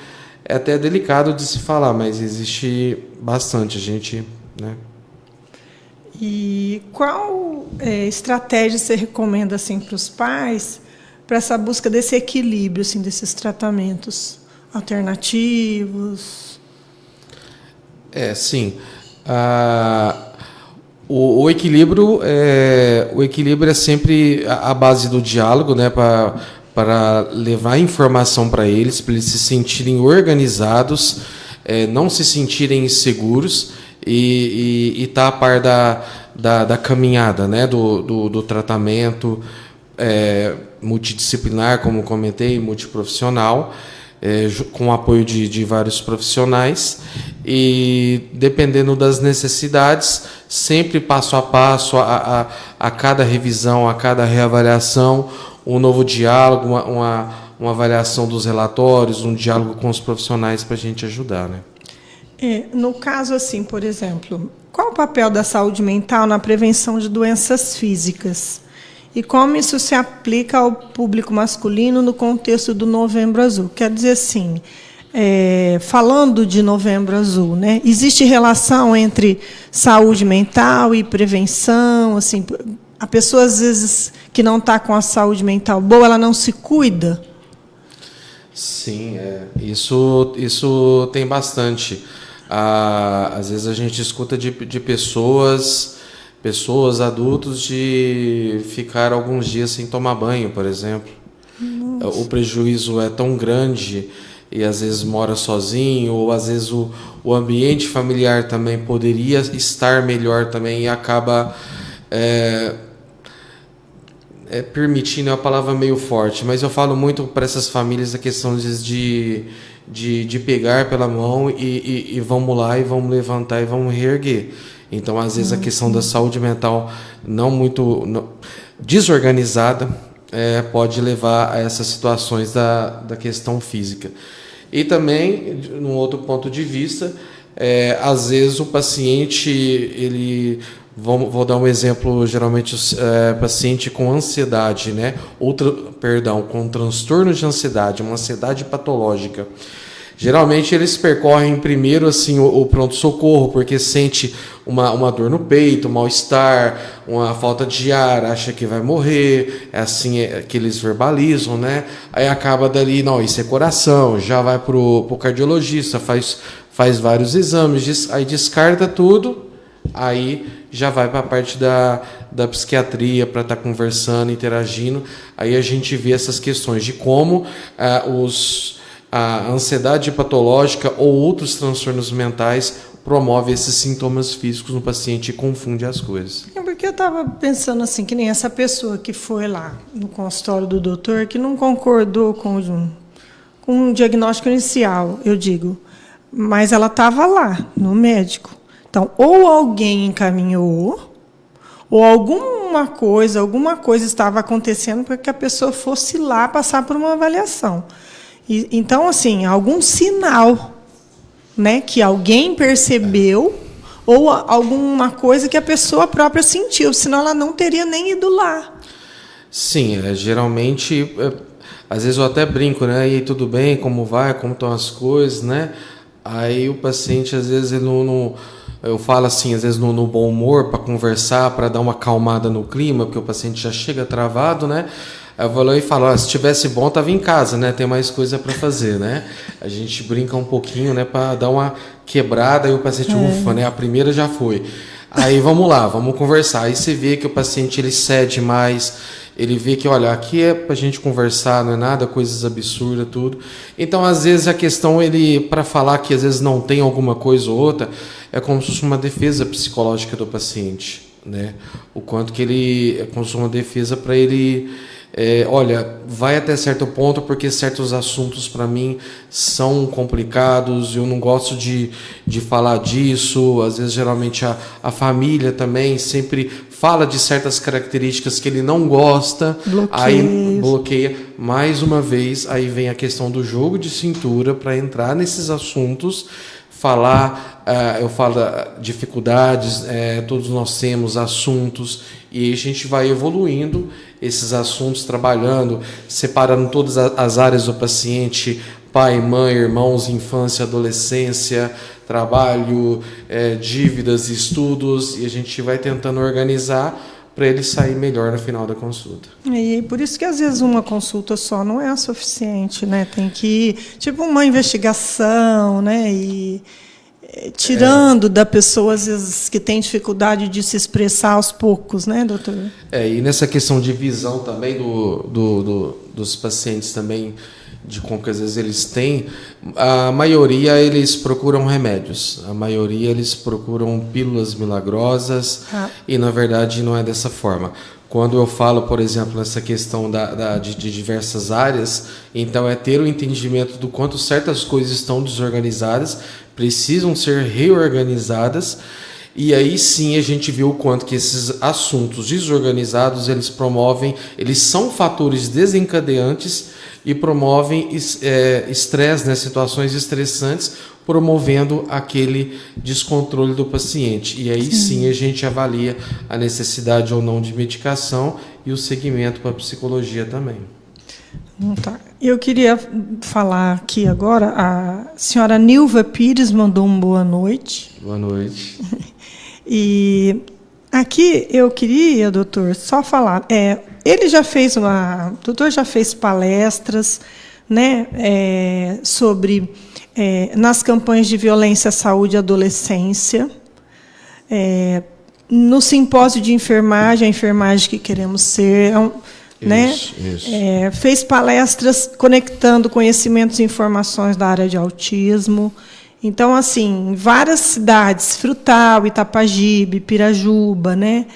até delicada de se falar, mas existe bastante gente, né? E qual estratégia você recomenda assim, para os pais para essa busca desse equilíbrio, assim, desses tratamentos alternativos? Sim. O equilíbrio é sempre a base do diálogo, né, para levar informação para eles se sentirem organizados, não se sentirem inseguros, e estar a par da caminhada, né, do tratamento multidisciplinar, como comentei, multiprofissional, com o apoio de vários profissionais, e dependendo das necessidades, sempre passo a passo, a cada revisão, a cada reavaliação, um novo diálogo, uma avaliação dos relatórios, um diálogo com os profissionais para a gente ajudar, né? No caso, assim, por exemplo, qual papel da saúde mental na prevenção de doenças físicas? E como isso se aplica ao público masculino no contexto do Novembro Azul? Quer dizer assim, falando de Novembro Azul, né, existe relação entre saúde mental e prevenção? Assim, a pessoa, às vezes, que não está com a saúde mental boa, ela não se cuida? Sim, isso tem bastante. Às vezes a gente escuta de pessoas adultos de ficar alguns dias sem tomar banho, por exemplo. Nossa. O prejuízo é tão grande e às vezes mora sozinho, ou às vezes o ambiente familiar também poderia estar melhor também e acaba permitindo, é uma palavra meio forte, mas eu falo muito para essas famílias a questão de pegar pela mão e vamos lá e vamos levantar e vamos reerguer. Então, às vezes, a questão da saúde mental desorganizada pode levar a essas situações da questão física. E também, num outro ponto de vista, às vezes o paciente, vou dar um exemplo, geralmente paciente com ansiedade, né? Com transtorno de ansiedade, uma ansiedade patológica. Geralmente eles percorrem primeiro assim o pronto-socorro, porque sente uma dor no peito, mal-estar, uma falta de ar, acha que vai morrer, que eles verbalizam, né? Aí acaba dali, não, isso é coração, já vai pro cardiologista, faz vários exames, aí descarta tudo, aí já vai para a parte da psiquiatria para estar conversando, interagindo. Aí a gente vê essas questões de como a ansiedade patológica ou outros transtornos mentais promove esses sintomas físicos no paciente e confunde as coisas. Porque eu estava pensando assim, que nem essa pessoa que foi lá no consultório do doutor, que não concordou com um diagnóstico inicial, eu digo, mas ela estava lá, no médico. Então, ou alguém encaminhou, ou alguma coisa estava acontecendo para que a pessoa fosse lá passar por uma avaliação. Então, assim, algum sinal, né, que alguém percebeu, ou alguma coisa que a pessoa própria sentiu, senão ela não teria nem ido lá. Sim, geralmente, às vezes eu até brinco, né? E aí, tudo bem, como vai, como estão as coisas, né? Aí o paciente, às vezes, ele não eu falo assim, às vezes no bom humor, para conversar, para dar uma acalmada no clima, porque o paciente já chega travado, né? Aí eu vou lá e falo, se tivesse bom, estava em casa, né? Tem mais coisa para fazer, né? A gente brinca um pouquinho, né? Para dar uma quebrada e o paciente, ufa, né? A primeira já foi. Aí vamos lá, vamos conversar. Aí você vê que o paciente ele cede mais, ele vê que, olha, aqui é para a gente conversar, não é nada, coisas absurdas, tudo. Então, às vezes, a questão, para falar que às vezes não tem alguma coisa ou outra, é como se fosse uma defesa psicológica do paciente, né? O quanto que é como se fosse uma defesa para ele... olha, vai até certo ponto porque certos assuntos para mim são complicados, eu não gosto de falar disso. Às vezes, geralmente, a família também sempre fala de certas características que ele não gosta, aí bloqueia. Mais uma vez, aí vem a questão do jogo de cintura para entrar nesses assuntos, eu falo dificuldades, todos nós temos assuntos, e aí a gente vai evoluindo esses assuntos, trabalhando, separando todas as áreas do paciente, pai, mãe, irmãos, infância, adolescência, trabalho, dívidas, estudos, e a gente vai tentando organizar para ele sair melhor no final da consulta. E por isso que às vezes uma consulta só não é suficiente, né? Tem que ir, tipo uma investigação, né? E tirando da pessoa, às vezes, que tem dificuldade de se expressar aos poucos, né, doutor? E nessa questão de visão também dos pacientes também, de como que às vezes eles têm, a maioria eles procuram remédios, a maioria eles procuram pílulas milagrosas, e na verdade não é dessa forma. Quando eu falo, por exemplo, nessa questão de diversas áreas, então é ter o entendimento do quanto certas coisas estão desorganizadas, precisam ser reorganizadas, e aí sim a gente viu o quanto que esses assuntos desorganizados, eles são fatores desencadeantes e promovem estresse, né, situações estressantes, promovendo aquele descontrole do paciente. E aí sim a gente avalia a necessidade ou não de medicação e o segmento para a psicologia também. Tá. Eu queria falar aqui agora, a senhora Nilva Pires mandou uma boa noite. Boa noite. E aqui eu queria, doutor, só falar, o doutor já fez palestras, né, sobre, nas campanhas de violência à saúde e adolescência, no simpósio de enfermagem, a enfermagem que queremos ser, né? Isso. Fez palestras conectando conhecimentos e informações da área de autismo. Então, assim, em várias cidades, Frutal, Itapajibe, Pirajuba, né?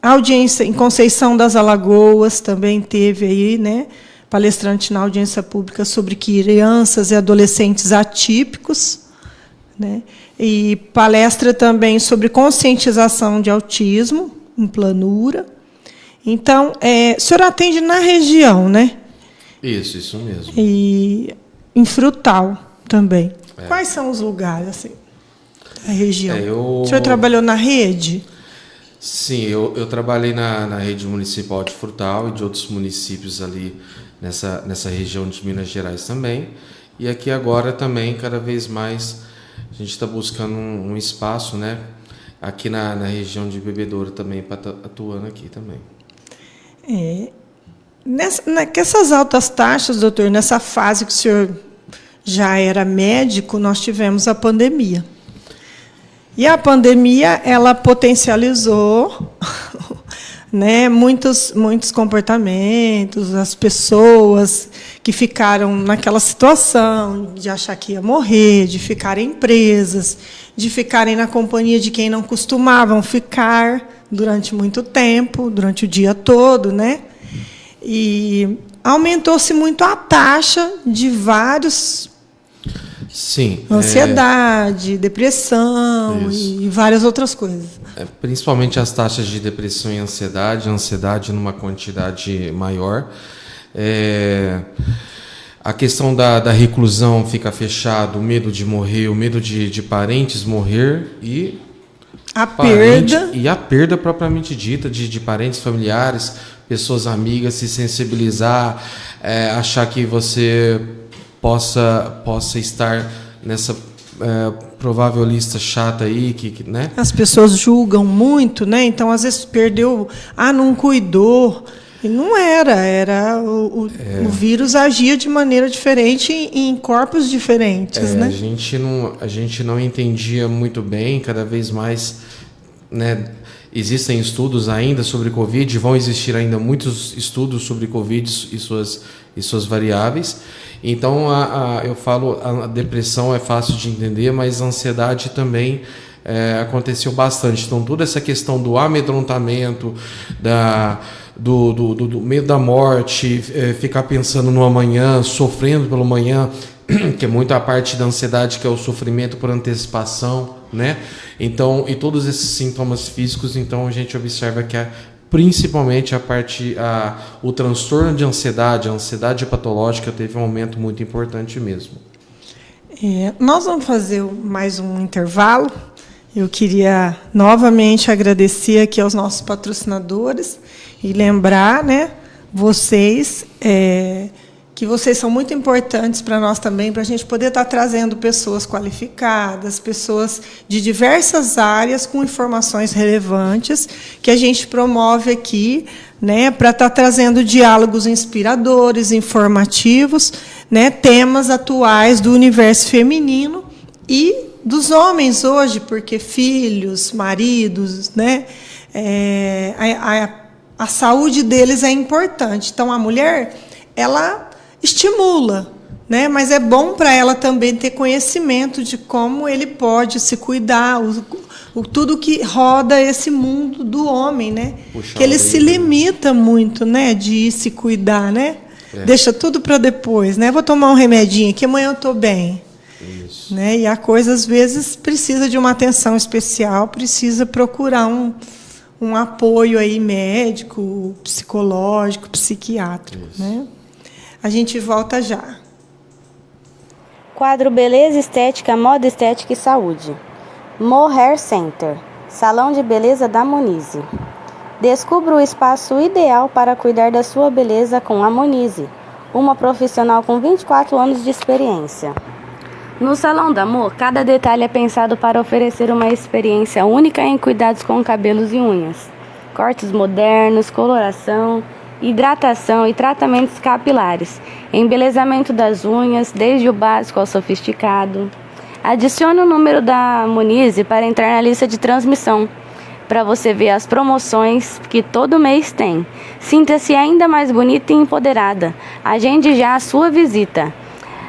Audiência em Conceição das Alagoas também teve aí, né? Palestrante na audiência pública sobre crianças e adolescentes atípicos, né? E palestra também sobre conscientização de autismo em Planura. Então, o senhor atende na região, né? Isso mesmo. E em Frutal também. Quais são os lugares, assim, da região? O senhor trabalhou na rede? Sim, eu trabalhei na rede municipal de Frutal e de outros municípios ali nessa região de Minas Gerais também. E aqui agora também, cada vez mais, a gente está buscando um espaço, né? Aqui na região de Bebedouro também, para estar atuando aqui também. Nessas altas taxas, doutor, nessa fase que o senhor já era médico, nós tivemos a pandemia. E a pandemia, ela potencializou né, muitos comportamentos, as pessoas que ficaram naquela situação de achar que ia morrer, de ficarem presas, de ficarem na companhia de quem não costumavam ficar durante muito tempo, durante o dia todo, né? E aumentou-se muito a taxa de vários... Sim. Ansiedade, depressão e várias outras coisas. Principalmente as taxas de depressão e ansiedade numa quantidade maior. A questão da reclusão, ficar fechado, o medo de morrer, o medo de parentes morrer e... A perda. E a perda propriamente dita de parentes, familiares, pessoas amigas, se sensibilizar, achar que você possa estar nessa provável lista chata aí, né? As pessoas julgam muito, né? Então, às vezes, perdeu, não cuidou. E não era o vírus agia de maneira diferente em corpos diferentes, né? A gente não entendia muito bem, cada vez mais, né? Existem estudos ainda sobre Covid, vão existir ainda muitos estudos sobre Covid e suas variáveis. Então, eu falo, a depressão é fácil de entender, mas a ansiedade também aconteceu bastante. Então, toda essa questão do amedrontamento, do medo da morte, ficar pensando no amanhã, sofrendo pelo amanhã, que é muito a parte da ansiedade, que é o sofrimento por antecipação, né? Então, e todos esses sintomas físicos, então a gente observa que principalmente o transtorno de ansiedade, a ansiedade patológica teve um aumento muito importante mesmo. Nós vamos fazer mais um intervalo. Eu queria novamente agradecer aqui aos nossos patrocinadores e lembrar, né, vocês que vocês são muito importantes para nós também, para a gente poder estar trazendo pessoas qualificadas, pessoas de diversas áreas com informações relevantes que a gente promove aqui, né, para estar trazendo diálogos inspiradores, informativos, né, temas atuais do universo feminino e dos homens hoje, porque filhos, maridos, né, a saúde deles é importante. Então, a mulher, ela estimula, né? Mas é bom para ela também ter conhecimento de como ele pode se cuidar, tudo que roda esse mundo do homem, né? Que ele se limita muito, né? De ir se cuidar, né? Deixa tudo para depois, né? Vou tomar um remedinho aqui, amanhã eu estou bem. Isso. Né? E a coisa, às vezes, precisa de uma atenção especial, precisa procurar um apoio aí médico, psicológico, psiquiátrico, né? A gente volta já. Quadro Beleza Estética, Moda Estética e Saúde. Mo Hair Center, Salão de Beleza da Monize. Descubra o espaço ideal para cuidar da sua beleza com a Monize, uma profissional com 24 anos de experiência. No Salão da Mo, cada detalhe é pensado para oferecer uma experiência única em cuidados com cabelos e unhas. Cortes modernos, coloração, hidratação e tratamentos capilares, embelezamento das unhas, desde o básico ao sofisticado. Adicione o número da Monize para entrar na lista de transmissão, para você ver as promoções que todo mês tem. Sinta-se ainda mais bonita e empoderada. Agende já a sua visita.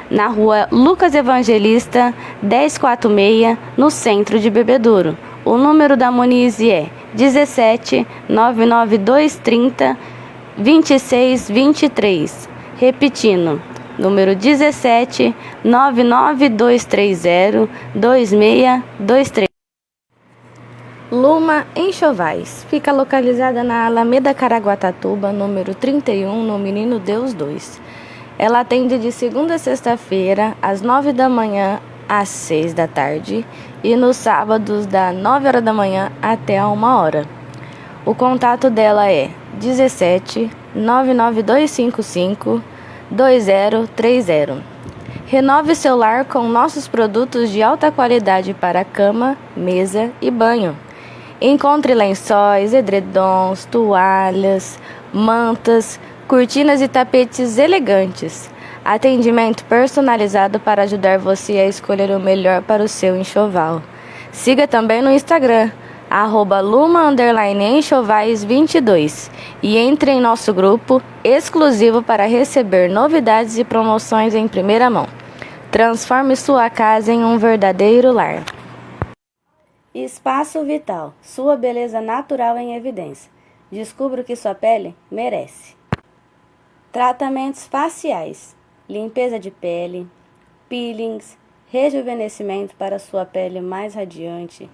Na rua Lucas Evangelista, 1046, no centro de Bebedouro. O número da Monize é 17 99230 2623. Repetindo, número 17 99230 2623. Luma Enxovais. Fica localizada na Alameda Caraguatatuba, número 31, no Menino Deus 2. Ela atende de segunda a sexta-feira, às 9 da manhã às 6 da tarde e nos sábados, das 9 horas da manhã até a 1 hora. O contato dela é 17 99255 2030. Renove seu lar com nossos produtos de alta qualidade para cama, mesa e banho. Encontre lençóis, edredons, toalhas, mantas, cortinas e tapetes elegantes. Atendimento personalizado para ajudar você a escolher o melhor para o seu enxoval. Siga também no Instagram, @luma_enxovais22 e entre em nosso grupo exclusivo para receber novidades e promoções em primeira mão. Transforme sua casa em um verdadeiro lar. Espaço Vital, sua beleza natural em evidência. Descubra o que sua pele merece. Tratamentos faciais, limpeza de pele, peelings, rejuvenescimento para sua pele mais radiante.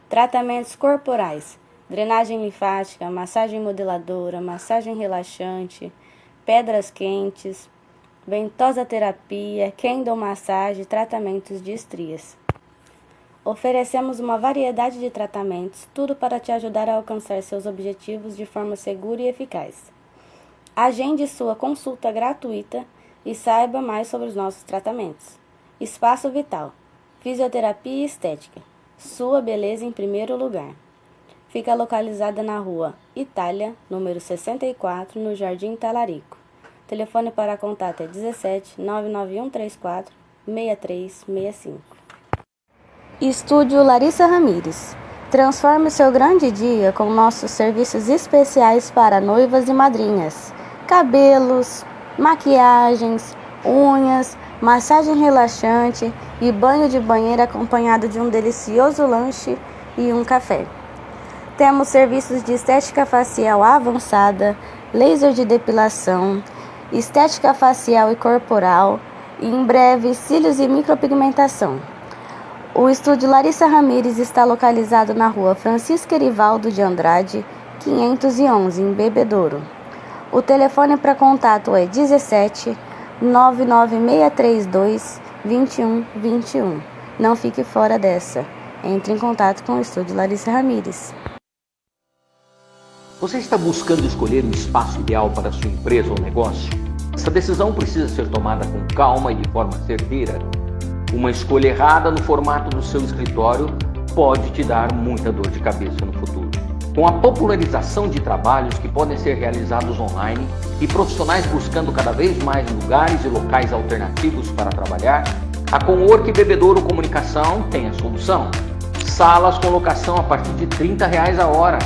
Tratamentos corporais, drenagem linfática, massagem modeladora, massagem relaxante, pedras quentes, ventosa terapia, candle massagem, tratamentos de estrias. Oferecemos uma variedade de tratamentos, tudo para te ajudar a alcançar seus objetivos de forma segura e eficaz. Agende sua consulta gratuita e saiba mais sobre os nossos tratamentos. Espaço Vital, fisioterapia e estética. Sua beleza em primeiro lugar. Fica localizada na rua Itália, número 64, no Jardim Talarico. Telefone para contato é 17 99134 6365. Estúdio Larissa Ramires. Transforme seu grande dia com nossos serviços especiais para noivas e madrinhas. Cabelos, maquiagens, unhas, massagem relaxante e banho de banheira acompanhado de um delicioso lanche e um café. Temos serviços de estética facial avançada, laser de depilação, estética facial e corporal e em breve cílios e micropigmentação. O estúdio Larissa Ramires está localizado na rua Francisca Erivaldo de Andrade, 511, em Bebedouro. O telefone para contato é 17 99632 2121. Não fique fora dessa. Entre em contato com o estúdio Larissa Ramires. Você está buscando escolher o espaço ideal para a sua empresa ou negócio? Essa decisão precisa ser tomada com calma e de forma certeira. Uma escolha errada no formato do seu escritório pode te dar muita dor de cabeça no futuro. Com a popularização de trabalhos que podem ser realizados online e profissionais buscando cada vez mais lugares e locais alternativos para trabalhar, a Cowork Bebedouro Comunicação tem a solução. Salas com locação a partir de R$30 a hora.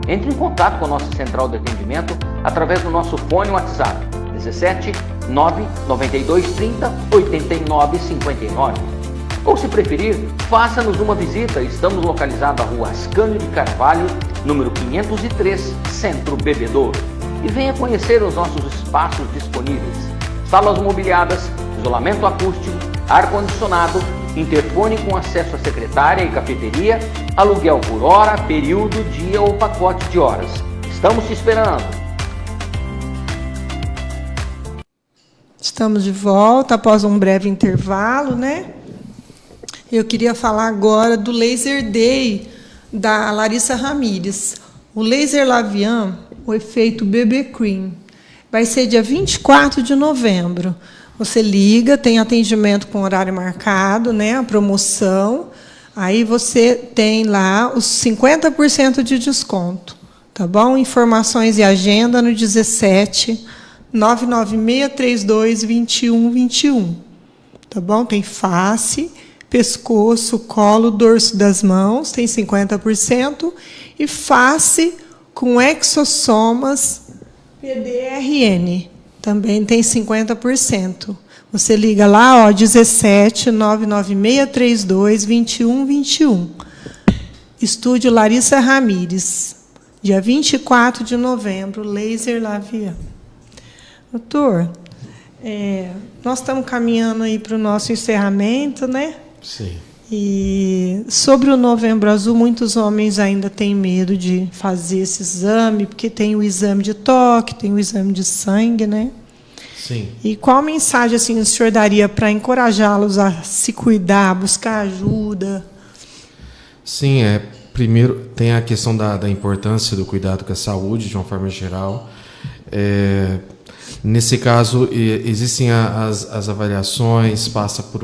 Entre em contato com a nossa central de atendimento através do nosso fone WhatsApp 17 99230 8959. Ou se preferir, faça-nos uma visita. Estamos localizados na rua Ascânio de Carvalho, número 503, Centro Bebedouro. E venha conhecer os nossos espaços disponíveis. Salas mobiliadas, isolamento acústico, ar-condicionado, interfone com acesso à secretária e cafeteria, aluguel por hora, período, dia ou pacote de horas. Estamos te esperando. Estamos de volta após um breve intervalo, né? Eu queria falar agora do Laser Day da Larissa Ramírez. O Laser Lavian, o efeito BB Cream, vai ser dia 24 de novembro. Você liga, tem atendimento com horário marcado, né? A promoção. Aí você tem lá os 50% de desconto. Tá bom? Informações e agenda no 17 99632 2121. Tá bom? Tem face, pescoço, colo, dorso das mãos, tem 50%. E face com exossomas PDRN, também tem 50%. Você liga lá, 17 99632 2121. Estúdio Larissa Ramírez, dia 24 de novembro, Laser Lavian. Doutor, nós estamos caminhando aí para o nosso encerramento, né? Sim. E sobre o Novembro Azul, muitos homens ainda têm medo de fazer esse exame, porque tem o exame de toque, tem o exame de sangue, né? Sim. E qual mensagem assim, o senhor daria para encorajá-los a se cuidar, buscar ajuda? Sim, primeiro tem a questão da importância do cuidado com a saúde, de uma forma geral. Nesse caso, existem as avaliações, passa por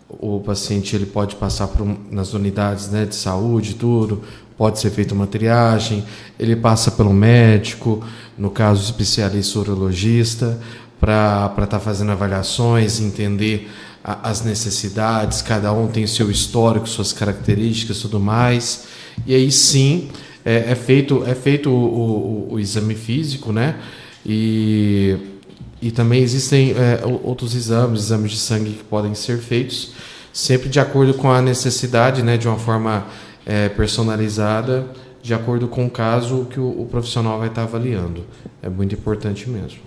o paciente ele pode passar nas unidades, né, de saúde, tudo, pode ser feita uma triagem, ele passa pelo médico, no caso especialista urologista, para estar fazendo avaliações, entender as necessidades, cada um tem seu histórico, suas características e tudo mais, e aí sim é feito o exame físico, né, e também existem outros exames de sangue que podem ser feitos, sempre de acordo com a necessidade, né, de uma forma personalizada, de acordo com o caso que o profissional vai estar avaliando. É muito importante mesmo.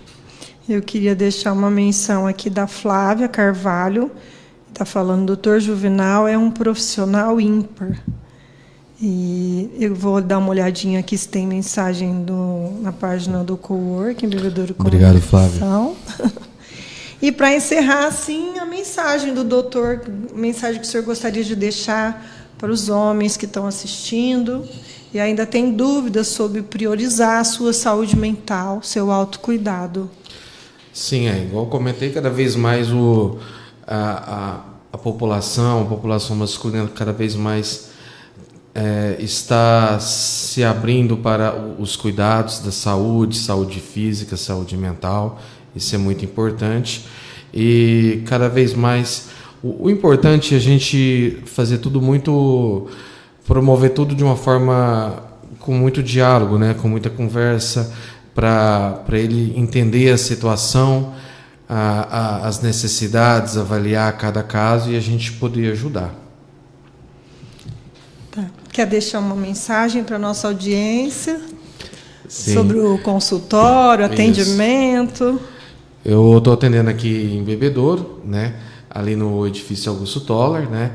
Eu queria deixar uma menção aqui da Flávia Carvalho, está falando, doutor Juvenal é um profissional ímpar. E eu vou dar uma olhadinha aqui se tem mensagem na página do Coworking, Bebedouro Comunicação. Obrigado, Flávia. E para encerrar, assim, a mensagem do doutor, mensagem que o senhor gostaria de deixar para os homens que estão assistindo e ainda têm dúvidas sobre priorizar a sua saúde mental, seu autocuidado. Sim, igual eu comentei, cada vez mais a população masculina cada vez mais está se abrindo para os cuidados da saúde física, saúde mental. Isso é muito importante. E cada vez mais o importante é a gente fazer tudo promover tudo de uma forma com muito diálogo, né, com muita conversa, para ele entender a situação, as necessidades, avaliar cada caso e a gente poder ajudar. Tá. Quer deixar uma mensagem para a nossa audiência? Sim. Sobre o consultório, atendimento? Eu estou atendendo aqui em Bebedouro, né, ali no edifício Augusto Toller, né,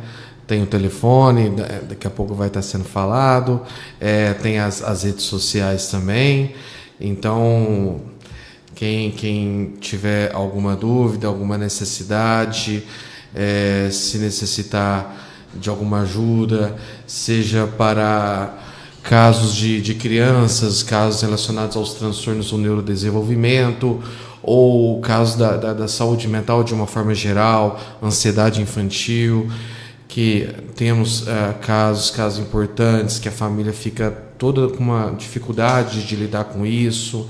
tem o telefone, daqui a pouco vai estar sendo falado, tem as redes sociais também. Então, quem tiver alguma dúvida, alguma necessidade, se necessitar de alguma ajuda, seja para casos de crianças, casos relacionados aos transtornos do neurodesenvolvimento, ou casos da saúde mental de uma forma geral, ansiedade infantil, que temos casos importantes, que a família fica toda com uma dificuldade de lidar com isso,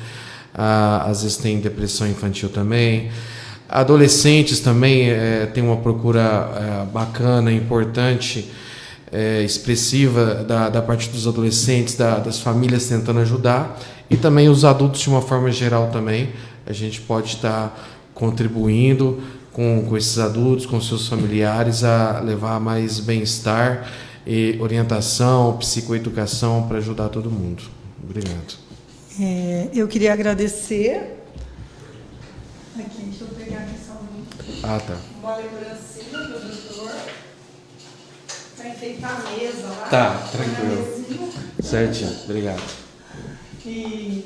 às vezes tem depressão infantil também. Adolescentes também tem uma procura bacana, importante, expressiva da parte dos adolescentes, das famílias tentando ajudar, e também os adultos de uma forma geral também. A gente pode estar contribuindo com esses adultos, com seus familiares, a levar mais bem-estar e orientação, psicoeducação para ajudar todo mundo. Obrigado. Eu queria agradecer. Aqui, deixa eu pegar aqui só Tá. uma lembrancinha do doutor para enfeitar a mesa lá. Tá, tranquilo. Certinho, obrigado. E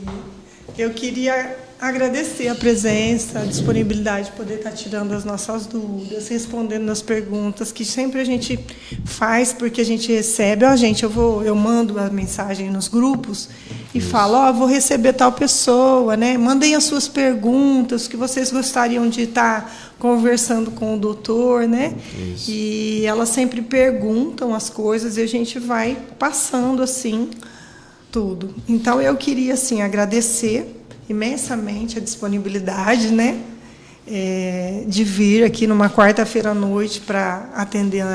eu queria Agradecer a presença, a disponibilidade de poder estar tirando as nossas dúvidas, respondendo as perguntas que sempre a gente faz, porque a gente recebe. Gente, eu mando a mensagem nos grupos e falo, vou receber tal pessoa, né? Mandem as suas perguntas, que vocês gostariam de estar conversando com o doutor, né? Isso. E elas sempre perguntam as coisas e a gente vai passando assim tudo. Então eu queria assim agradecer imensamente a disponibilidade, né, de vir aqui numa quarta-feira à noite para atender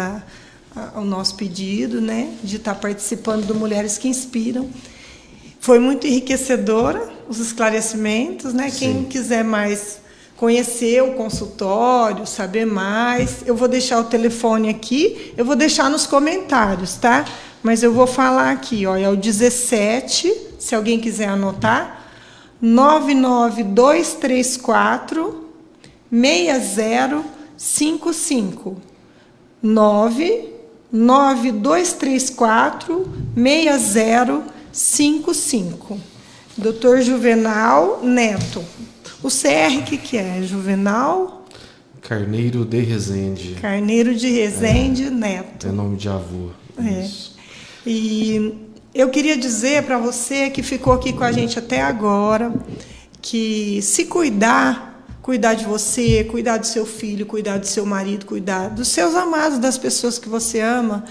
ao nosso pedido, né, de estar participando do Mulheres que Inspiram. Foi muito enriquecedora os esclarecimentos, né? Sim. Quem quiser mais conhecer o consultório, saber mais, eu vou deixar o telefone aqui, eu vou deixar nos comentários, tá? Mas eu vou falar aqui, ó, é o 17, se alguém quiser anotar, 99234 6055. 99234 6055. Dr. Juvenal Neto. O CR, que é? Juvenal? Carneiro de Resende. Carneiro de Resende Neto. É nome de avô. Isso. E eu queria dizer para você que ficou aqui com a gente até agora, que se cuidar de você, cuidar do seu filho, cuidar do seu marido, cuidar dos seus amados, das pessoas que você ama,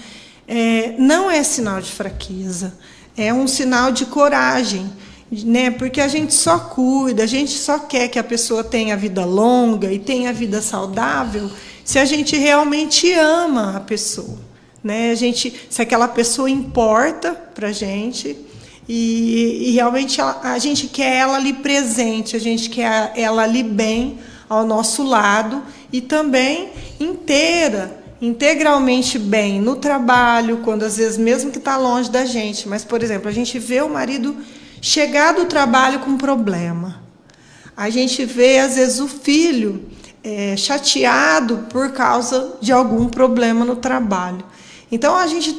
não é sinal de fraqueza, é um sinal de coragem, né? Porque a gente só cuida, a gente só quer que a pessoa tenha vida longa e tenha vida saudável se a gente realmente ama a pessoa. Né? Se aquela pessoa importa para a gente e realmente a gente quer ela ali presente, a gente quer ela ali bem ao nosso lado e também integralmente bem no trabalho, quando às vezes mesmo que está longe da gente, mas, por exemplo, a gente vê o marido chegar do trabalho com problema, a gente vê às vezes o filho chateado por causa de algum problema no trabalho. Então, a gente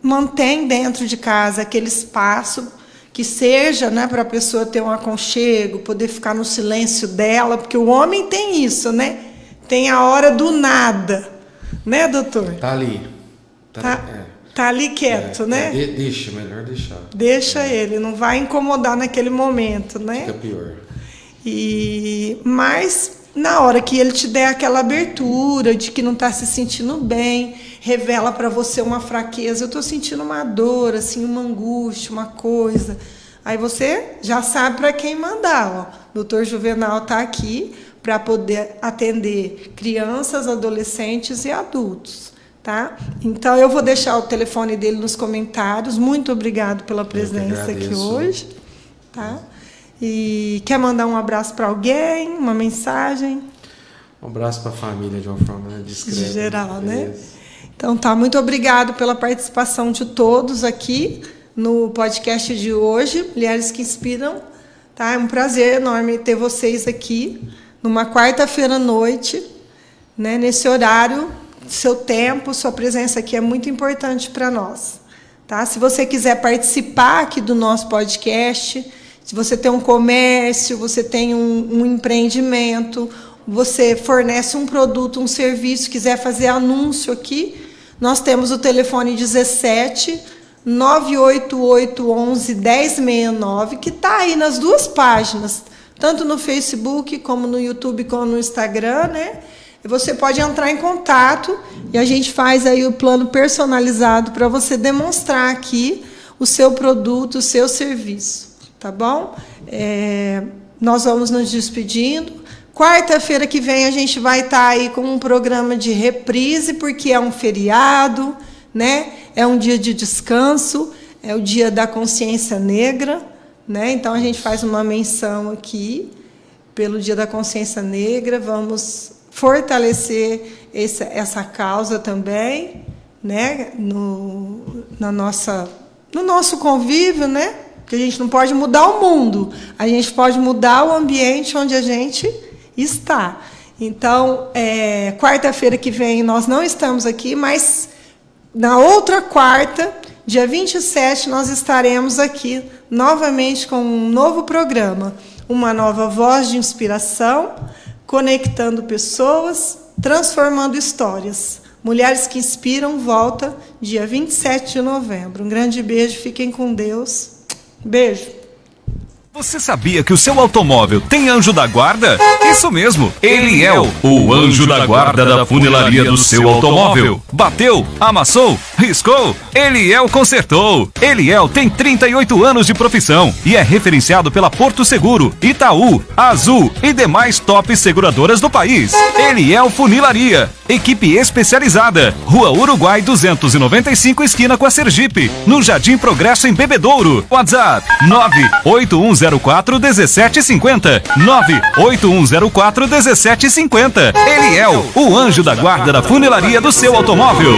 mantém dentro de casa aquele espaço que seja, né, para a pessoa ter um aconchego, poder ficar no silêncio dela, porque o homem tem isso, né? Tem a hora do nada, né, doutor? Tá ali. Tá ali quieto, né? Deixa, melhor deixar. Deixa ele, não vai incomodar naquele momento, né? Fica pior. Mas, na hora que ele te der aquela abertura de que não está se sentindo bem, revela para você uma fraqueza, eu estou sentindo uma dor, assim, uma angústia, uma coisa. Aí você já sabe para quem mandar. O Dr. Juvenal está aqui para poder atender crianças, adolescentes e adultos. Tá? Então, eu vou deixar o telefone dele nos comentários. Muito obrigado pela presença aqui hoje. Tá? E quer mandar um abraço para alguém, uma mensagem? Um abraço para a família de uma forma discreta. De geral, né? Então, tá. Muito obrigado pela participação de todos aqui no podcast de hoje, Mulheres que Inspiram. Tá? É um prazer enorme ter vocês aqui numa quarta-feira à noite, né? Nesse horário. Seu tempo, sua presença aqui é muito importante para nós. Tá? Se você quiser participar aqui do nosso podcast, se você tem um comércio, você tem um empreendimento, você fornece um produto, um serviço, quiser fazer anúncio aqui, nós temos o telefone 17 988 11 1069, que está aí nas duas páginas, tanto no Facebook, como no YouTube, como no Instagram, né? Você pode entrar em contato e a gente faz aí o plano personalizado para você demonstrar aqui o seu produto, o seu serviço, tá bom? Nós vamos nos despedindo. Quarta-feira que vem a gente vai estar aí com um programa de reprise, porque é um feriado, né? É um dia de descanso, é o dia da consciência negra, né? Então a gente faz uma menção aqui pelo Dia da Consciência Negra. Vamos fortalecer essa causa também, né? No nosso convívio, né? Porque a gente não pode mudar o mundo, a gente pode mudar o ambiente onde a gente está. Então, quarta-feira que vem nós não estamos aqui, mas na outra quarta, dia 27, nós estaremos aqui novamente com um novo programa. uma nova voz de inspiração, conectando pessoas, transformando histórias. Mulheres que Inspiram volta dia 27 de novembro. Um grande beijo, fiquem com Deus. Beijo. Você sabia que o seu automóvel tem anjo da guarda? Isso mesmo, Eliel, o anjo da guarda da funilaria do seu automóvel. Bateu, amassou, riscou, Eliel consertou. Eliel tem 38 anos de profissão e é referenciado pela Porto Seguro, Itaú, Azul e demais top seguradoras do país. Eliel Funilaria, equipe especializada, Rua Uruguai 295, esquina com a Sergipe, no Jardim Progresso em Bebedouro. WhatsApp 98104-1750, 98104-1750. Eliel, o anjo da guarda da funilaria do seu automóvel.